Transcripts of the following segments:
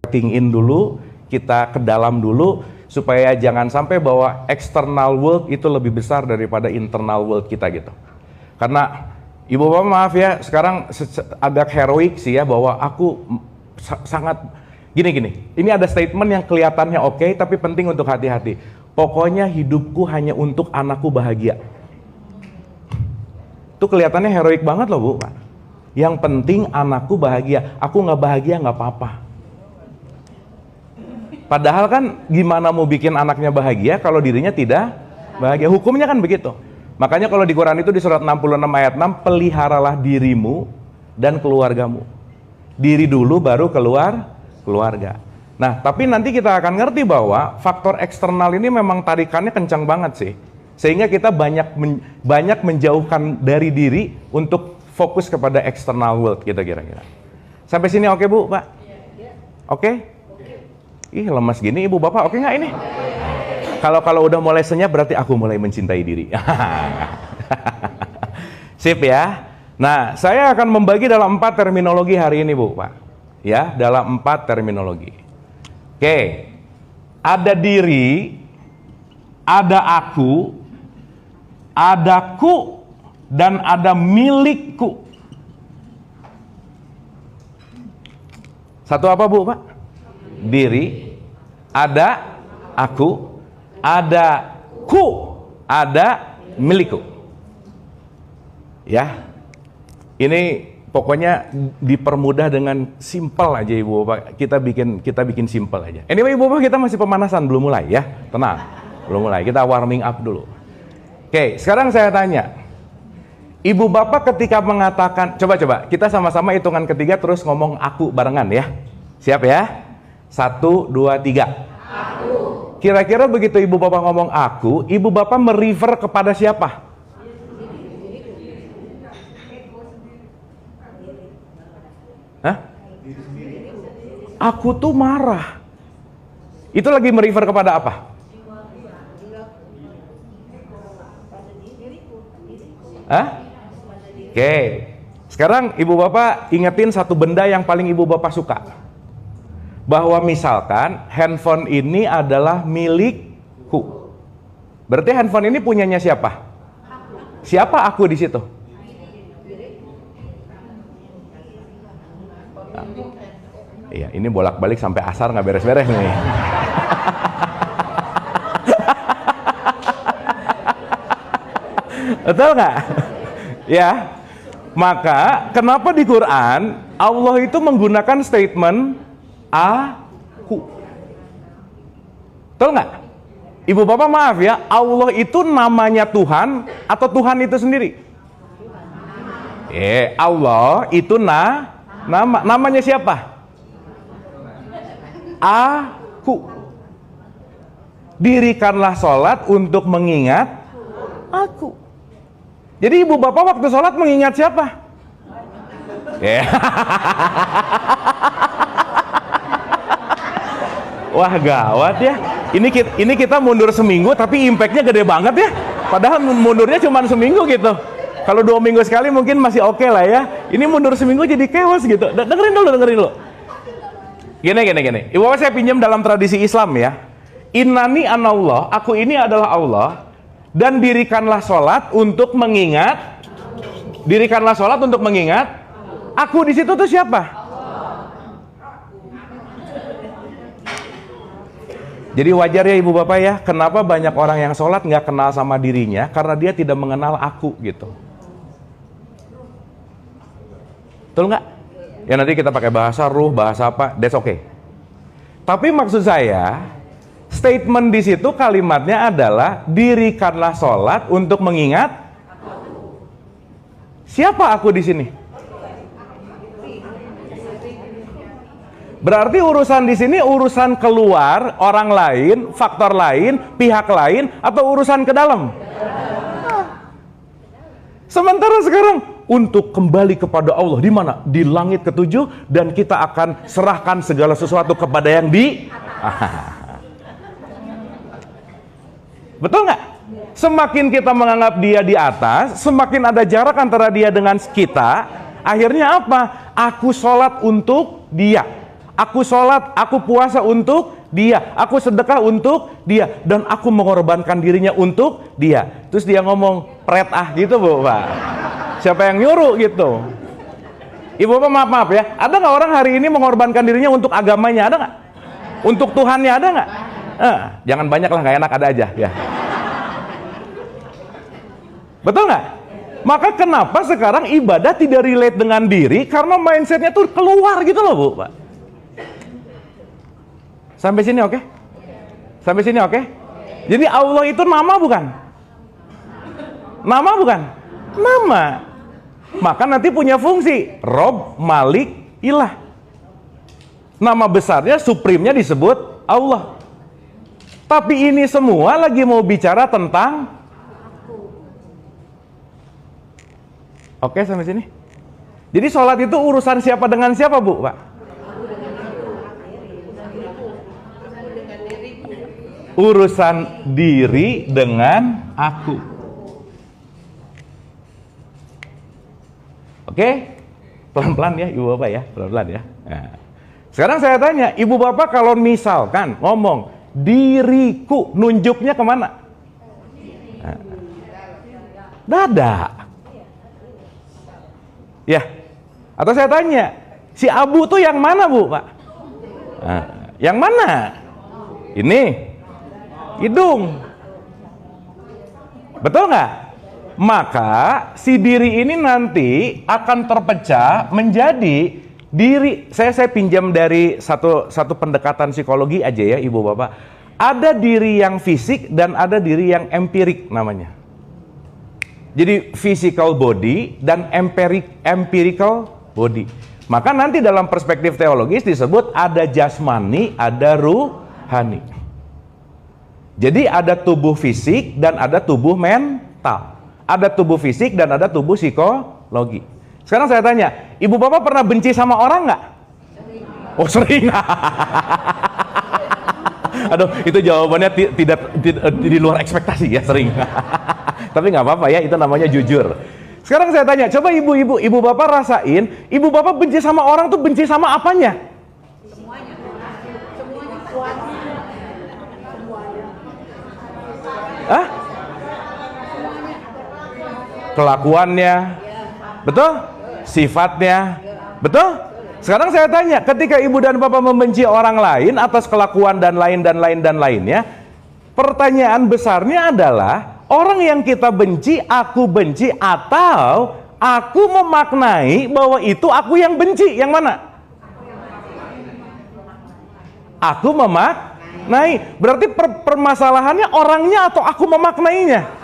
tingin dulu, kita ke dalam dulu, supaya jangan sampai bahwa external world itu lebih besar daripada internal world kita gitu. Karena ibu bapak maaf ya, sekarang agak heroik sih ya, bahwa aku sangat gini. Ini ada statement yang kelihatannya oke, tapi penting untuk hati-hati. Pokoknya hidupku hanya untuk anakku bahagia. Itu kelihatannya heroik banget loh Bu. Yang penting anakku bahagia, aku nggak bahagia nggak apa-apa. Padahal kan gimana mau bikin anaknya bahagia kalau dirinya tidak bahagia? Hukumnya kan begitu. Makanya kalau di Quran itu di surat 66 ayat 6, peliharalah dirimu dan keluargamu. Diri dulu baru keluarga. Nah, tapi nanti kita akan ngerti bahwa faktor eksternal ini memang tarikannya kencang banget sih. Sehingga kita banyak menjauhkan dari diri untuk fokus kepada external world gitu kira-kira. Sampai sini oke Bu, Pak? Oke? Ih, lemas gini ibu bapak, oke nggak ini? Kalau udah mulai senyap berarti aku mulai mencintai diri. Sip ya. Nah, saya akan membagi dalam 4 terminologi hari ini Bu, Pak. Ya, dalam 4 terminologi. Oke. Ada diri, ada aku, adaku, dan ada milikku. Satu apa Bu, Pak? Diri, ada aku, ada ku, ada milikku. Ya, ini pokoknya dipermudah dengan simple aja ibu bapak. Kita bikin simple aja. Anyway ibu bapak, kita masih pemanasan, belum mulai ya, tenang, belum mulai. Kita warming up dulu. Oke, sekarang saya tanya, ibu bapak ketika mengatakan, coba kita sama-sama hitungan ketiga terus ngomong aku barengan ya. Siap ya? 1, 2, 3. Aku. Kira-kira begitu ibu bapak ngomong aku, ibu bapak merefer kepada siapa? Hah? Aku tuh marah. Itu lagi merefer kepada apa? Hah? Oke. Sekarang ibu bapak ingetin satu benda yang paling ibu bapak suka. Bahwa misalkan handphone ini adalah milikku. Berarti handphone ini punyanya siapa? Siapa aku di situ? Iya, ini bolak-balik sampai asar nggak beres-beres nih. Betul nggak? Ya. Maka kenapa di Quran Allah itu menggunakan statement aku? Betul nggak? Ibu bapak maaf ya, Allah itu namanya Tuhan atau Tuhan itu sendiri? Allah itu namanya siapa? Aku. Dirikanlah sholat untuk mengingat aku. Jadi ibu bapak waktu sholat mengingat siapa? Wah gawat ya. Ini kita mundur seminggu tapi impactnya gede banget ya. Padahal mundurnya cuma seminggu gitu. Kalau 2 minggu sekali mungkin masih oke lah ya. Ini mundur seminggu jadi chaos gitu. Dengerin dulu. Gini. Ibu bapak saya pinjam dalam tradisi Islam ya. Innani anallah, aku ini adalah Allah. Dan dirikanlah sholat untuk mengingat. Dirikanlah sholat untuk mengingat. Aku di situ tuh siapa? Jadi wajar ya ibu bapak ya, kenapa banyak orang yang sholat nggak kenal sama dirinya, karena dia tidak mengenal aku gitu. Betul nggak? Ya nanti kita pakai bahasa ruh, bahasa apa, that's okay. Tapi maksud saya, statement di situ kalimatnya adalah dirikanlah sholat untuk mengingat siapa aku di sini. Berarti urusan di sini urusan keluar, orang lain, faktor lain, pihak lain, atau urusan ke dalam? Sementara sekarang untuk kembali kepada Allah di mana? Di langit ke-7, dan kita akan serahkan segala sesuatu kepada yang di Betul nggak? Semakin kita menganggap dia di atas, semakin ada jarak antara dia dengan kita. Akhirnya apa? Aku sholat untuk dia. Aku sholat, aku puasa untuk dia, aku sedekah untuk dia, dan aku mengorbankan dirinya untuk dia. Terus dia ngomong, pret gitu Bu, Pak. Siapa yang nyuruh gitu? Ibu Bapak maaf ya, ada nggak orang hari ini mengorbankan dirinya untuk agamanya? Ada nggak? Untuk Tuhannya ada nggak? Jangan banyak lah, nggak enak, ada aja ya. Betul nggak? Maka kenapa sekarang ibadah tidak relate dengan diri? Karena mindsetnya tuh keluar gitu loh Bu, Pak. Sampai sini oke? Sampai sini oke? Jadi Allah itu nama bukan? Nama bukan? Nama. Maka nanti punya fungsi Rob, Malik, Ilah. Nama besarnya, supremnya disebut Allah. Tapi ini semua lagi mau bicara tentang oke sampai sini. Jadi sholat itu urusan siapa dengan siapa Bu, Pak? Urusan diri dengan aku. Oke? Pelan-pelan ya Ibu Bapak ya, pelan-pelan ya. Nah, sekarang saya tanya, Ibu Bapak kalau misalkan ngomong diriku, nunjuknya kemana? Nah, dada. Ya. Atau saya tanya, si Abu tuh yang mana Bu, Pak? Nah, yang mana? Ini hidung. Betul nggak? Maka si diri ini nanti akan terpecah menjadi diri. Saya pinjam dari satu pendekatan psikologi aja ya Ibu Bapak. Ada diri yang fisik dan ada diri yang empirik namanya. Jadi physical body dan empirical body. Maka nanti dalam perspektif teologis disebut ada jasmani, ada ruhani. Jadi ada tubuh fisik dan ada tubuh mental. Ada tubuh fisik dan ada tubuh psikologi. Sekarang saya tanya, Ibu Bapak pernah benci sama orang nggak? Oh sering. Aduh, itu jawabannya tidak di luar ekspektasi ya, sering. Tapi nggak apa-apa ya, itu namanya jujur. Sekarang saya tanya, coba ibu bapak rasain, ibu bapak benci sama orang tuh benci sama apanya? Semuanya. Hah? Kelakuannya, betul? Sifatnya, betul? Sekarang saya tanya, ketika ibu dan bapak membenci orang lain atas kelakuan dan lainnya, pertanyaan besarnya adalah orang yang kita benci, aku benci, atau aku memaknai bahwa itu aku yang benci, yang mana? Aku memaknai. Berarti permasalahannya orangnya atau aku memaknainya?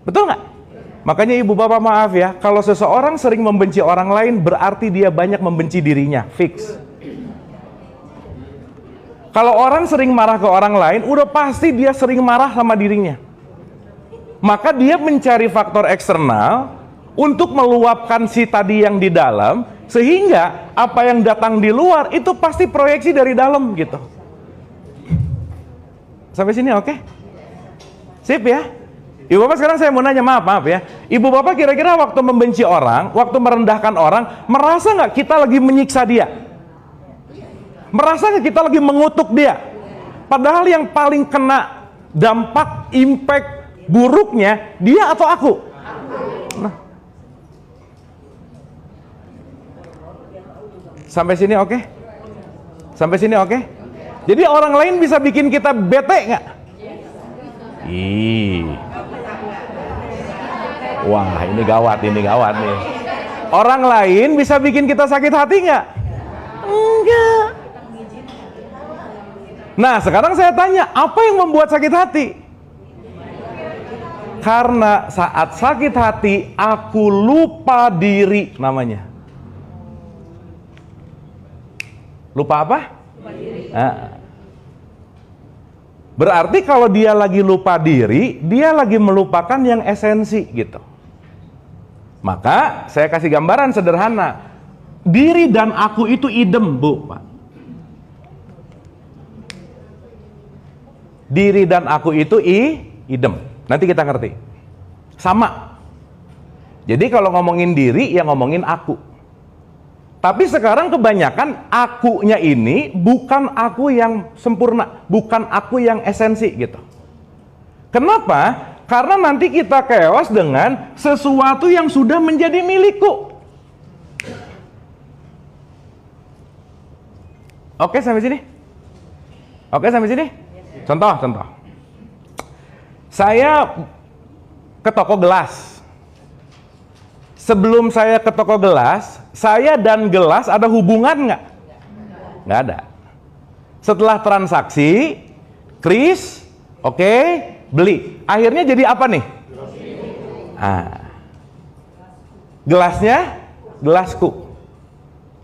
Betul nggak? Makanya ibu bapak maaf ya, kalau seseorang sering membenci orang lain berarti dia banyak membenci dirinya, fix. Kalau orang sering marah ke orang lain, udah pasti dia sering marah sama dirinya. Maka dia mencari faktor eksternal untuk meluapkan si tadi yang di dalam, sehingga apa yang datang di luar itu pasti proyeksi dari dalam gitu. Sampai sini oke? Sip ya? Ibu bapak sekarang saya mau nanya, maaf ya. Ibu bapak kira-kira waktu membenci orang, waktu merendahkan orang, merasa nggak kita lagi menyiksa dia? Merasa nggak kita lagi mengutuk dia? Padahal yang paling kena dampak, impact buruknya dia atau aku? Nah. Sampai sini oke? Sampai sini oke? Jadi orang lain bisa bikin kita bete nggak? Wah, ini gawat nih. Orang lain bisa bikin kita sakit hati nggak? Enggak. Nah, sekarang saya tanya, apa yang membuat sakit hati? Karena saat sakit hati, aku lupa diri namanya. Lupa apa? Lupa diri. Nah. Berarti kalau dia lagi lupa diri, dia lagi melupakan yang esensi gitu. Maka saya kasih gambaran sederhana. Diri dan aku itu idem, Bu, Pak. Diri dan aku itu idem. Nanti kita ngerti. Sama. Jadi kalau ngomongin diri, ya ngomongin aku. Tapi sekarang kebanyakan akunya ini bukan aku yang sempurna, bukan aku yang esensi gitu. Kenapa? Karena nanti kita keos dengan sesuatu yang sudah menjadi milikku. Oke sampai sini? Oke sampai sini? Contoh. Saya ke toko gelas. Sebelum saya ke toko gelas, saya dan gelas ada hubungan nggak? Nggak ada. Setelah transaksi, kris, oke, beli. Akhirnya jadi apa nih? Gelasnya, gelasku.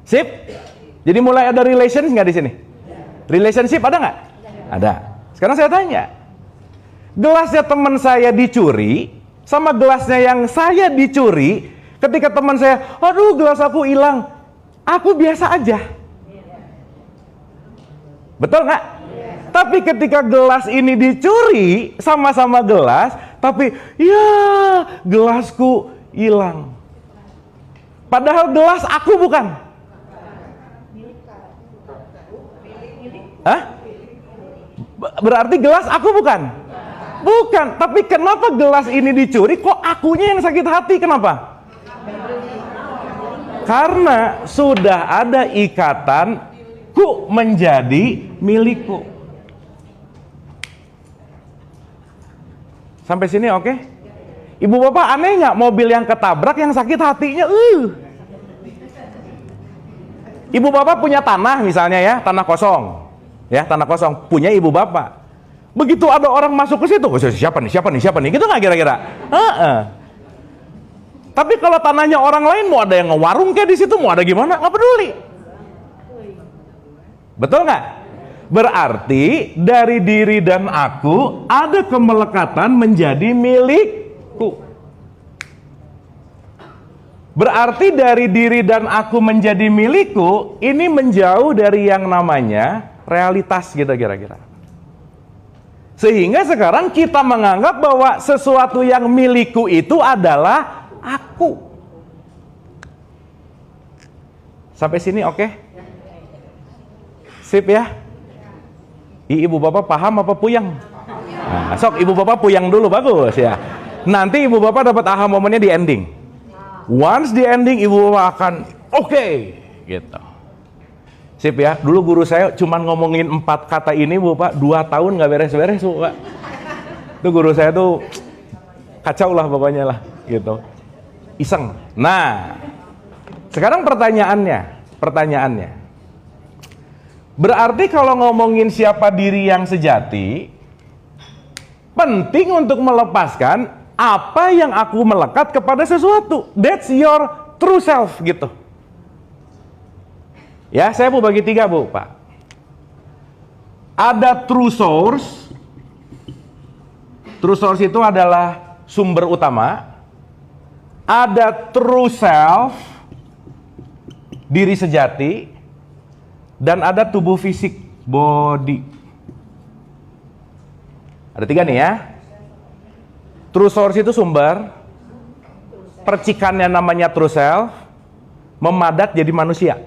Sip? Jadi mulai ada relations nggak di sini? Relationship ada nggak? Ada. Sekarang saya tanya, gelasnya teman saya dicuri sama gelasnya yang saya dicuri, ketika teman saya, aduh gelas aku hilang, aku biasa aja. Betul nggak? Tapi ketika gelas ini dicuri, sama-sama gelas, tapi ya gelasku hilang. Padahal gelas aku bukan. Hah? Berarti gelas aku bukan? Bukan. Tapi kenapa gelas ini dicuri, kok akunya yang sakit hati? Kenapa? Karena sudah ada ikatan ku menjadi milikku. Sampai sini oke? Ibu bapak aneh nggak mobil yang ketabrak yang sakit hatinya? Ibu bapak punya tanah misalnya ya, tanah kosong. Ya, tanah kosong punya ibu bapak. Begitu ada orang masuk ke situ, siapa nih, gitu nggak kira-kira? Tapi kalau tanahnya orang lain, mau ada yang ngewarung kayak di situ, mau ada gimana, nggak peduli. Betul nggak? Berarti dari diri dan aku ada kemelekatan menjadi milikku. Berarti dari diri dan aku menjadi milikku, ini menjauh dari yang namanya realitas gitu kira-kira. Sehingga sekarang kita menganggap bahwa sesuatu yang milikku itu adalah aku. Sampai sini oke? Sip ya? Ibu bapak paham apa puyeng? Nah, sok ibu bapak puyeng dulu, bagus ya. Nanti ibu bapak dapat aha momennya di ending. Once di ending ibu bapak akan oke, gitu. Sip ya, dulu guru saya cuman ngomongin 4 kata ini Bu Pak, 2 tahun nggak beres-beres Bu Pak. Itu guru saya tuh kacau lah pokoknya lah gitu. Iseng. Nah, sekarang pertanyaannya. Berarti kalau ngomongin siapa diri yang sejati, penting untuk melepaskan apa yang aku melekat kepada sesuatu. That's your true self gitu. Ya, saya mau bagi 3 Bu, Pak. Ada true source. True source itu adalah sumber utama. Ada true self, diri sejati. Dan ada tubuh fisik, body. Ada 3 nih ya. True source itu sumber. Percikannya namanya true self. Memadat jadi manusia.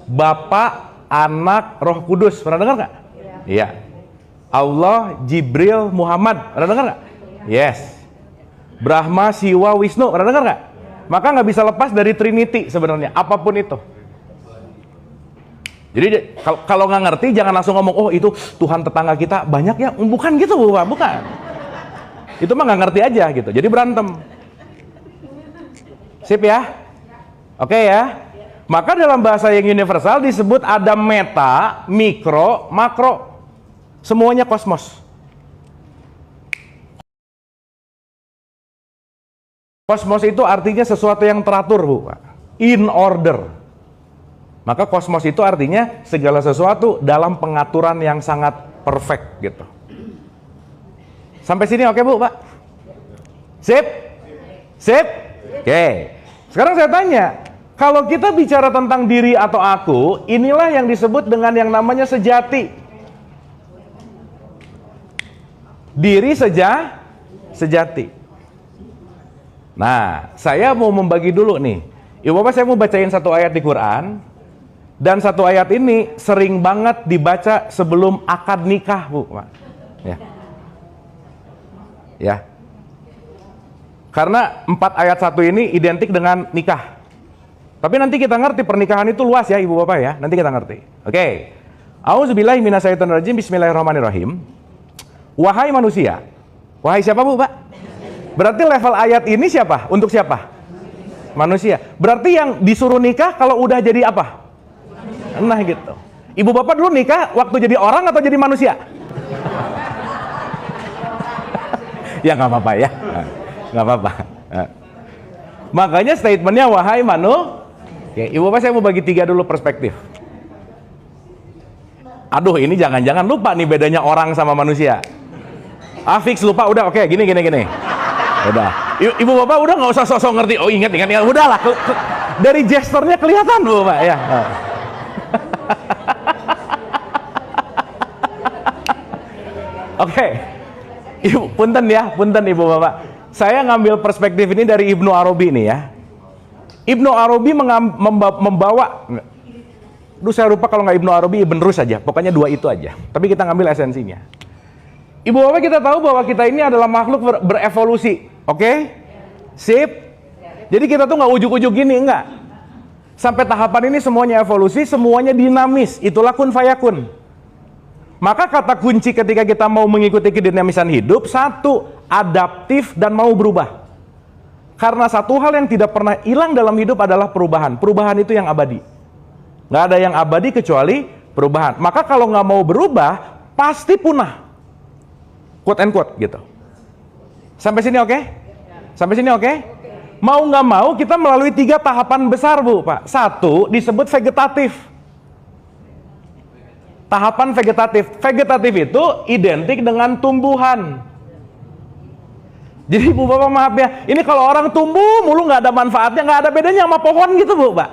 Bapa, Anak, Roh Kudus. Pernah dengar nggak? Iya. Allah, Jibril, Muhammad. Pernah dengar nggak? Yes. Brahma, Siwa, Wisnu. Pernah dengar nggak? Maka nggak bisa lepas dari Trinity sebenarnya. Apapun itu. Jadi kalau nggak ngerti jangan langsung ngomong, oh itu Tuhan tetangga kita banyak ya. Bukan gitu, bukan. Itu mah nggak ngerti aja gitu. Jadi berantem. Sip ya? Oke ya? Maka dalam bahasa yang universal disebut ada meta, mikro, makro. Semuanya kosmos. Kosmos itu artinya sesuatu yang teratur, Bu. In order. Maka kosmos itu artinya segala sesuatu dalam pengaturan yang sangat perfect gitu. Sampai sini oke, Bu, Pak? Sip? Sip? Oke. Sekarang saya tanya, kalau kita bicara tentang diri atau aku, inilah yang disebut dengan yang namanya sejati. Diri sejati. Nah, saya mau membagi dulu nih. Ibu bapak, saya mau bacain satu ayat di Quran, dan satu ayat ini sering banget dibaca sebelum akad nikah, Bu. Ya. Ya. Karena 4 ayat 1 ini identik dengan nikah. Tapi nanti kita ngerti pernikahan itu luas ya, Ibu Bapak ya. Nanti kita ngerti. Oke. Auzubillahi minasyaitonirrajim. Bismillahirrahmanirrahim. Wahai manusia. Wahai siapa, Bu, Pak? Berarti level ayat ini siapa? Untuk siapa? Manusia. Berarti yang disuruh nikah kalau udah jadi apa? Nah gitu. Ibu bapak dulu nikah waktu jadi orang atau jadi manusia? Ya nggak apa-apa ya, nggak apa-apa. Makanya statementnya wahai Oke, ibu bapak, saya mau bagi 3 dulu perspektif. Aduh, ini jangan-jangan lupa nih bedanya orang sama manusia. Fix lupa, udah oke, gini. Udah. Ibu bapak udah nggak usah sosok ngerti. Oh ingat, udahlah. Dari gesturnya kelihatan, Bu Pak ya. Oke. Punten Ibu Bapak. Saya ngambil perspektif ini dari Ibnu Arabi nih ya. Ibnu Arabi membawa, saya lupa kalau nggak Ibnu Arabi, Ibn Rus aja. Pokoknya 2 itu aja. Tapi kita ngambil esensinya. Ibu Bapak, kita tahu bahwa kita ini adalah makhluk berevolusi. Oke? Sip? Jadi kita tuh nggak ujuk-ujuk gini, enggak. Sampai tahapan ini semuanya evolusi, semuanya dinamis. Itulah kun fayakun. Maka kata kunci ketika kita mau mengikuti kedinamisan hidup, 1, adaptif dan mau berubah. Karena satu hal yang tidak pernah hilang dalam hidup adalah perubahan. Perubahan itu yang abadi. Nggak ada yang abadi kecuali perubahan. Maka kalau nggak mau berubah, pasti punah. Quote and quote gitu. Sampai sini oke? Sampai sini oke? Mau nggak mau kita melalui 3 tahapan besar, Bu Pak. 1 disebut vegetatif. Tahapan vegetatif. Vegetatif itu identik dengan tumbuhan. Jadi Bu Bapak maaf ya, ini kalau orang tumbuh mulu nggak ada manfaatnya, nggak ada bedanya sama pohon gitu, Bu Pak.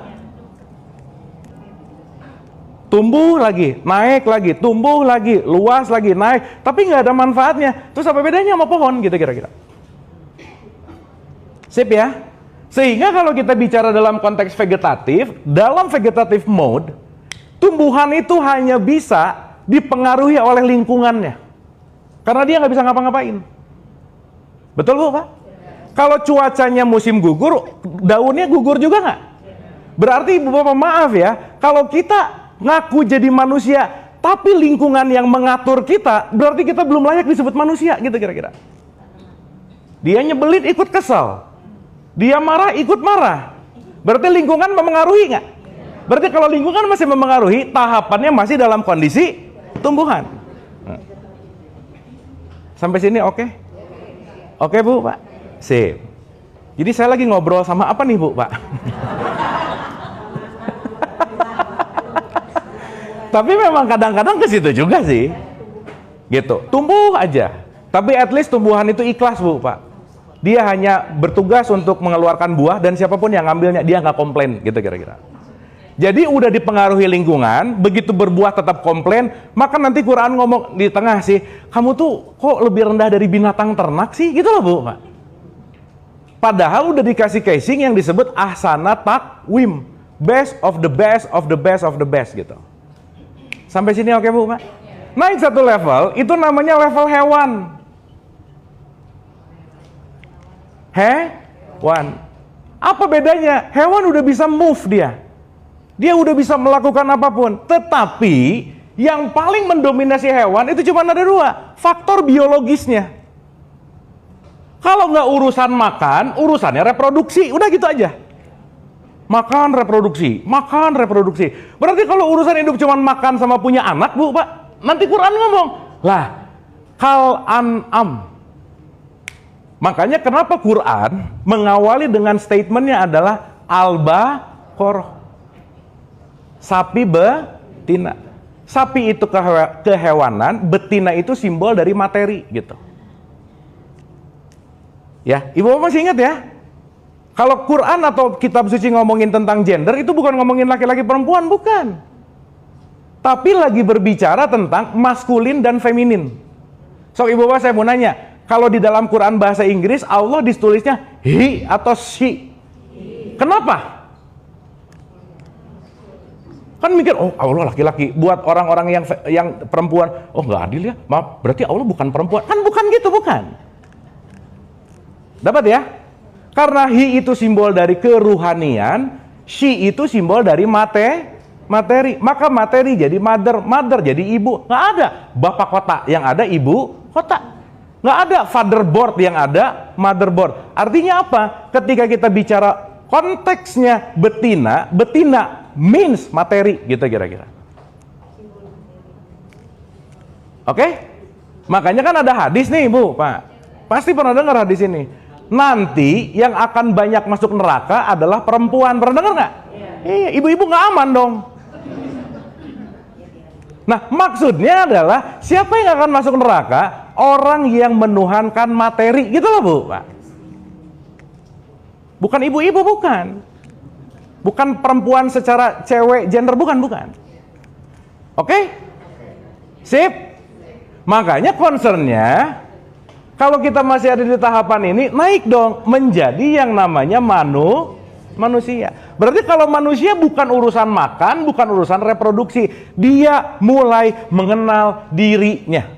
Tumbuh lagi, naik lagi, tumbuh lagi, luas lagi, naik, tapi nggak ada manfaatnya. Terus apa bedanya sama pohon gitu kira-kira? Sip ya? Sehingga kalau kita bicara dalam konteks vegetatif, dalam vegetatif mode, tumbuhan itu hanya bisa dipengaruhi oleh lingkungannya. Karena dia nggak bisa ngapa-ngapain. Betul Bu Pak? Kalau cuacanya musim gugur, daunnya gugur juga nggak? Berarti Ibu Bapak maaf ya, kalau kita ngaku jadi manusia, tapi lingkungan yang mengatur kita, berarti kita belum layak disebut manusia gitu kira-kira. Dia nyebelin ikut kesal, dia marah ikut marah, berarti lingkungan memengaruhi nggak? Berarti kalau lingkungan masih memengaruhi, tahapannya masih dalam kondisi tumbuhan. Sampai sini oke? Oke Bu Pak? Sip. Jadi saya lagi ngobrol sama apa nih Bu Pak? Tapi memang kadang-kadang ke situ juga sih. Gitu. Tumbuh aja. Tapi at least tumbuhan itu ikhlas Bu Pak. Dia hanya bertugas untuk mengeluarkan buah dan siapapun yang ngambilnya dia nggak komplain gitu kira-kira. Jadi udah dipengaruhi lingkungan, begitu berbuah tetap komplain, maka nanti Quran ngomong di tengah sih, kamu tuh kok lebih rendah dari binatang ternak sih? Gitu loh Bu Pak. Padahal udah dikasih casing yang disebut ahsana taqwim, best of the best of the best of the best gitu. Sampai sini oke Bu Pak? Naik 1 level, itu namanya level hewan. Hewan. Apa bedanya? Hewan udah bisa move dia. Dia udah bisa melakukan apapun. Tetapi yang paling mendominasi hewan itu cuma ada 2. Faktor biologisnya. Kalau nggak urusan makan, urusannya reproduksi. Udah gitu aja. Makan, reproduksi. Makan, reproduksi. Berarti kalau urusan hidup cuma makan sama punya anak, Bu Pak, nanti Quran ngomong, lah, kal an'am. Makanya kenapa Quran mengawali dengan statementnya adalah al-baqarah. Sapi betina. Sapi itu kehewanan, betina itu simbol dari materi gitu. Ya, Ibu Bapak masih ingat ya? Kalau Quran atau kitab suci ngomongin tentang gender itu bukan ngomongin laki-laki perempuan, bukan. Tapi lagi berbicara tentang maskulin dan feminin. So Ibu Bapak saya mau nanya, kalau di dalam Quran bahasa Inggris Allah ditulisnya he atau she. Kenapa? Kan mikir, oh Allah laki-laki. Buat orang-orang yang perempuan, oh nggak adil ya, maaf, berarti Allah bukan perempuan. Kan bukan gitu, bukan. Dapat ya? Karena hi itu simbol dari keruhanian, she itu simbol dari materi. Maka materi jadi mother jadi ibu. Nggak ada bapak kota, yang ada ibu kota. Nggak ada fatherboard, yang ada motherboard. Artinya apa? Ketika kita bicara konteksnya betina means materi, gitu kira-kira. Oke? Makanya kan ada hadis nih, Bu, Pak. Pasti pernah dengar hadis ini. Nanti yang akan banyak masuk neraka adalah perempuan. Pernah dengar nggak? Iya, ibu-ibu nggak aman dong. Nah, maksudnya adalah siapa yang akan masuk neraka? Orang yang menuhankan materi, gitu loh, Bu, Pak. Bukan ibu-ibu, bukan. Bukan perempuan secara cewek, gender, bukan. Oke? Sip? Makanya concernnya, kalau kita masih ada di tahapan ini, naik dong menjadi yang namanya manusia. Berarti kalau manusia bukan urusan makan, bukan urusan reproduksi. Dia mulai mengenal dirinya.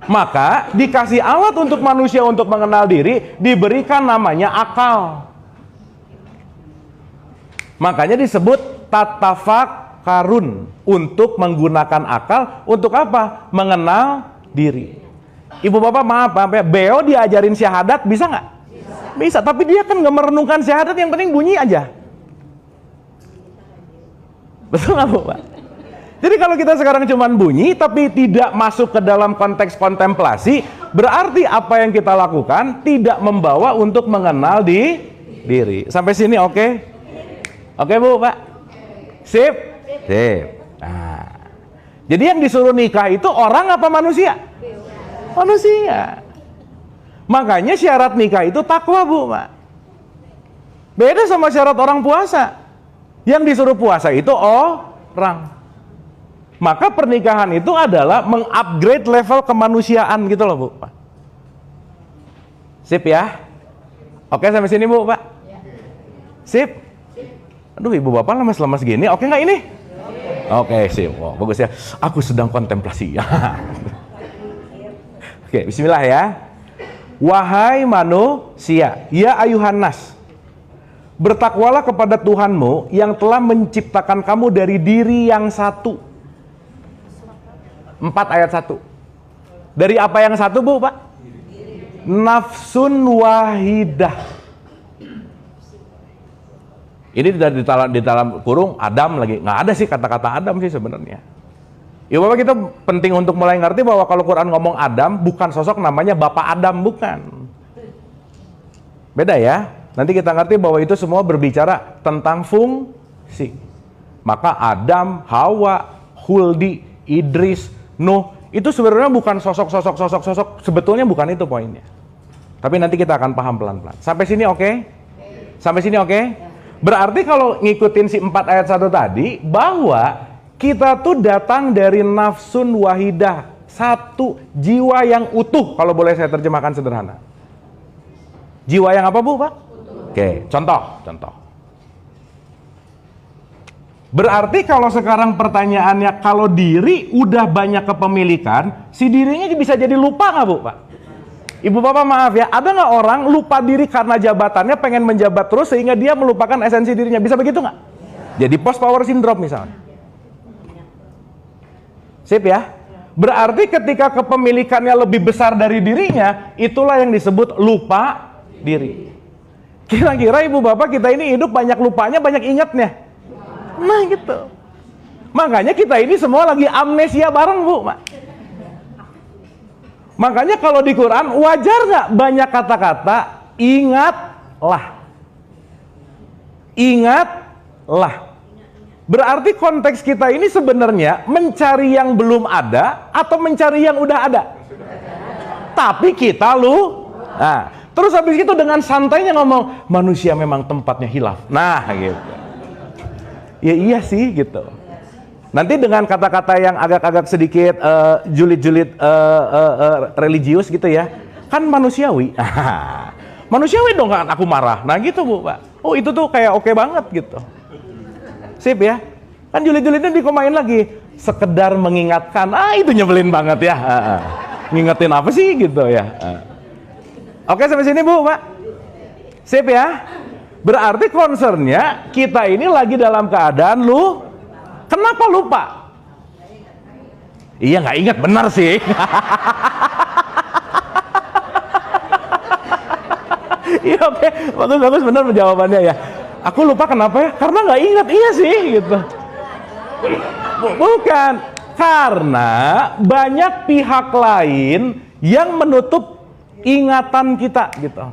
Maka dikasih alat untuk manusia untuk mengenal diri, diberikan namanya akal. Makanya disebut tatafakkarun, untuk menggunakan akal untuk apa? Mengenal diri. Ibu bapak maaf ya, Beo diajarin syahadat bisa nggak? Bisa, tapi dia kan nggak merenungkan syahadat, yang penting bunyi aja. Betul nggak, Bu, Pak? Jadi kalau kita sekarang cuma bunyi tapi tidak masuk ke dalam konteks kontemplasi, berarti apa yang kita lakukan tidak membawa untuk mengenal diri. Sampai sini oke? Oke, Bu, Pak? Sip? Sip. Nah, jadi yang disuruh nikah itu orang apa manusia? Manusia. Makanya syarat nikah itu takwa, Bu, Pak. Beda sama syarat orang puasa. Yang disuruh puasa itu orang. Maka pernikahan itu adalah mengupgrade level kemanusiaan, gitu loh, Bu, Pak. Sip ya? Oke sampai sini, Bu, Pak? Sip? Aduh, ibu bapak lemas-lemas gini, oke nggak ini? Oke, sip. Oh, bagus ya. Aku sedang kontemplasi. Oke, bismillah ya. Wahai manusia, ya ayuhan nas, bertakwalah kepada Tuhanmu yang telah menciptakan kamu dari diri yang satu. 4 ayat 1. Dari apa yang satu, Bu, Pak? Nafsun wahidah. Ini di dalam kurung Adam lagi. Nggak ada sih kata-kata Adam sih sebenarnya. Ya Bapak, kita penting untuk mulai ngerti bahwa kalau Quran ngomong Adam, bukan sosok namanya Bapak Adam, bukan. Beda ya. Nanti kita ngerti bahwa itu semua berbicara tentang fungsi. Maka Adam, Hawa, Huldi, Idris, Nuh, itu sebenarnya bukan sosok, sebetulnya bukan itu poinnya. Tapi nanti kita akan paham pelan-pelan. Sampai sini oke? Sampai sini oke? Berarti kalau ngikutin si 4 ayat 1 tadi, bahwa kita tuh datang dari nafsun wahidah, satu jiwa yang utuh, kalau boleh saya terjemahkan sederhana. Jiwa yang apa, Bu, Pak? Oke, contoh. Berarti kalau sekarang pertanyaannya, kalau diri udah banyak kepemilikan, si dirinya bisa jadi lupa nggak, Bu, Pak? Ibu bapak maaf ya, ada nggak orang lupa diri karena jabatannya pengen menjabat terus sehingga dia melupakan esensi dirinya? Bisa begitu nggak? Jadi post power syndrome misalnya. Sip ya? Berarti ketika kepemilikannya lebih besar dari dirinya, itulah yang disebut lupa diri. Kira-kira ibu bapak kita ini hidup banyak lupanya, banyak ingatnya. Nah gitu. Makanya kita ini semua lagi amnesia bareng, Bu, Mak. Makanya kalau di Quran wajar nggak banyak kata-kata ingatlah. Ingatlah. Berarti konteks kita ini sebenarnya mencari yang belum ada atau mencari yang udah ada. Tapi kita nah, terus habis itu dengan santainya ngomong manusia memang tempatnya hilaf. Nah gitu. Ya iya sih gitu. Nanti dengan kata-kata yang agak-agak sedikit julid-julid religius gitu ya, kan manusiawi. Manusiawi dong kan aku marah. Nah gitu, Bu, Pak. Oh itu tuh kayak oke banget gitu. Sip ya. Kan julid-julidnya dikomain lagi. Sekedar mengingatkan. Itu nyebelin banget ya. Ngingetin apa sih gitu ya. Oke, sampai sini Bu, Pak. Sip ya. Berarti concernnya kita ini lagi dalam keadaan kenapa lupa? Iya, nggak ingat, benar sih. Iya, oke, bagus benar jawabannya ya. Aku lupa kenapa ya? Karena nggak ingat. Iya sih gitu. Bukan, karena banyak pihak lain yang menutup ingatan kita gitu.